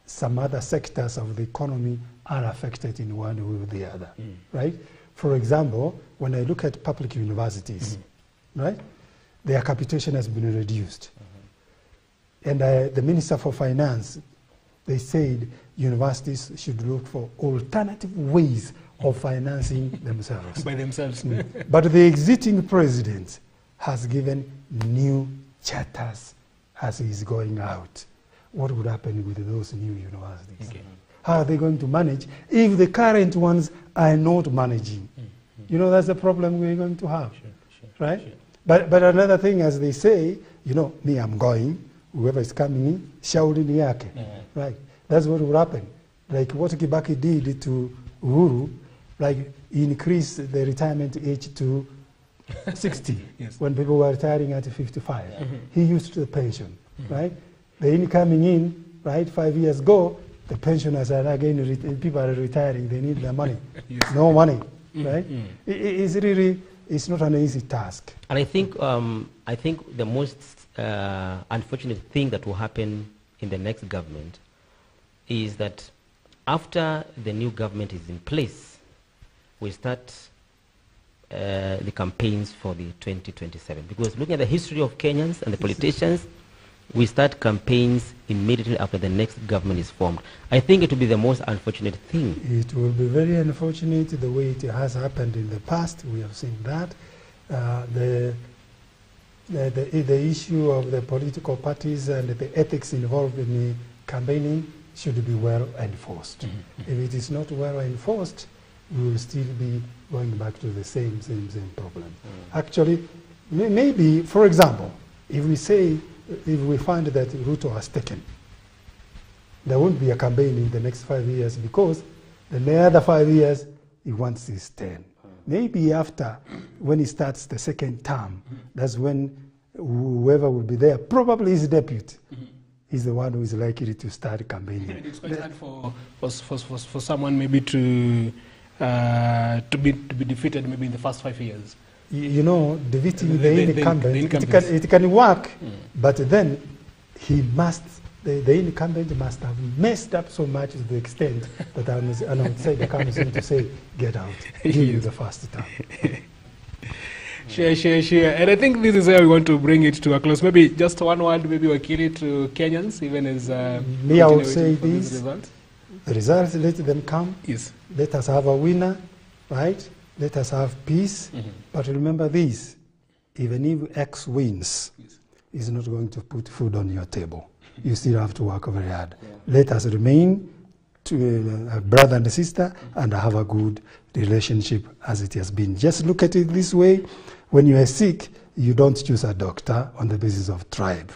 some other sectors of the economy are affected in one way or the other, right? For example, when I look at public universities, right, their capitation has been reduced. And the Minister for Finance, they said universities should look for alternative ways of financing themselves. By themselves. But the exiting president has given new charters as he's going out. What would happen with those new universities? Okay. How are they going to manage if the current ones are not managing? You know, that's the problem we're going to have, right? Sure. But another thing, as they say, you know, me, I'm going, whoever is coming in, shauri ni yake, right? That's what will happen. Like what Kibaki did to Uhuru, like increase the retirement age to 60 when people were retiring at 55. He used the pension, right? The incoming in, right, 5 years ago, the pensioners are again, people are retiring, they need their money. No money, right? It's really, it's not an easy task. And I think the most unfortunate thing that will happen in the next government is that after the new government is in place, we start the campaigns for the 2027. Because looking at the history of Kenyans and the politicians, we start campaigns immediately after the next government is formed. I think it will be the most unfortunate thing. It will be very unfortunate the way it has happened in the past. We have seen that. The issue of the political parties and the ethics involved in the campaigning should be well enforced. If it is not well enforced, we will still be going back to the same problem. Actually, maybe, for example, if we find that Ruto has taken, there won't be a campaign in the next 5 years because in the other 5 years, he wants his turn. Maybe after, when he starts the second term, that's when whoever will be there, probably his deputy, is the one who is likely to start campaigning. It's quite hard for someone maybe to be defeated maybe in the first 5 years. You know, defeating the incumbent, it can work, but then he must, the incumbent must have messed up so much to the extent that an outsider comes in to say, get out, give you the first time. Sure. And I think this is where we want to bring it to a close. Maybe just one word, maybe Wakili, to Kenyans, even as... me, I would say this, the results, let them come. Yes. Let us have a winner, right? let us have peace. But remember this, even if X wins, he's not going to put food on your table. You still have to work very hard. Let us remain to a brother and a sister and have a good relationship as it has been. Just look at it this way. When you are sick, you don't choose a doctor on the basis of tribe.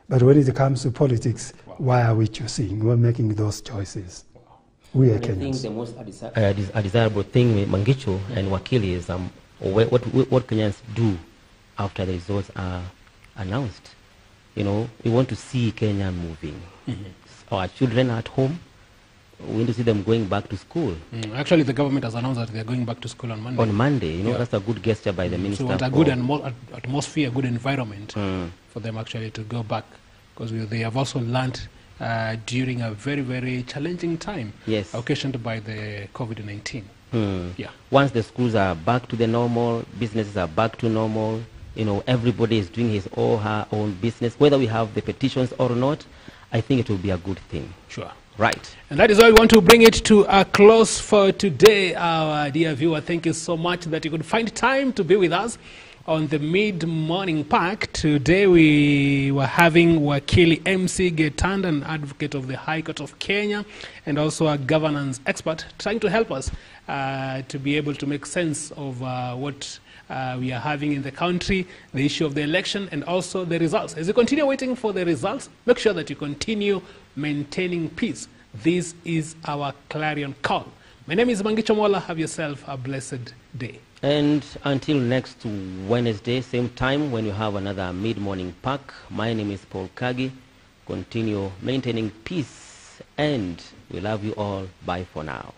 But when it comes to politics, why are we choosing? We're making those choices. We are Kenyans. I think the most undesirable thing with Mangicho and Wakili is what Kenyans do after the results are announced. You know, we want to see Kenya moving. Our children are at home. We need to see them going back to school. Actually, the government has announced that they're going back to school on Monday. On Monday, you know, that's a good gesture by the minister. So it's a good atmosphere, good environment for them actually to go back, because they have also learned during a very, very challenging time occasioned by the COVID-19. Once the schools are back to the normal, businesses are back to normal, you know, everybody is doing his or her own business, whether we have the petitions or not, I think it will be a good thing. Sure. Right. And that is why we want to bring it to a close for today, our dear viewer. Thank you so much that you could find time to be with us on the Mid-Morning Pack. Today we were having Wakili MC Getanda, an advocate of the High Court of Kenya, and also a governance expert, trying to help us to be able to make sense of what we are having in the country, the issue of the election, and also the results. As you continue waiting for the results, make sure that you continue maintaining peace. This is our clarion call. My name is Mangicho Mola. Have yourself a blessed day. And until next Wednesday, same time, when you have another Mid-Morning Pack, my name is Paul Kagi. Continue maintaining peace, and we love you all. Bye for now.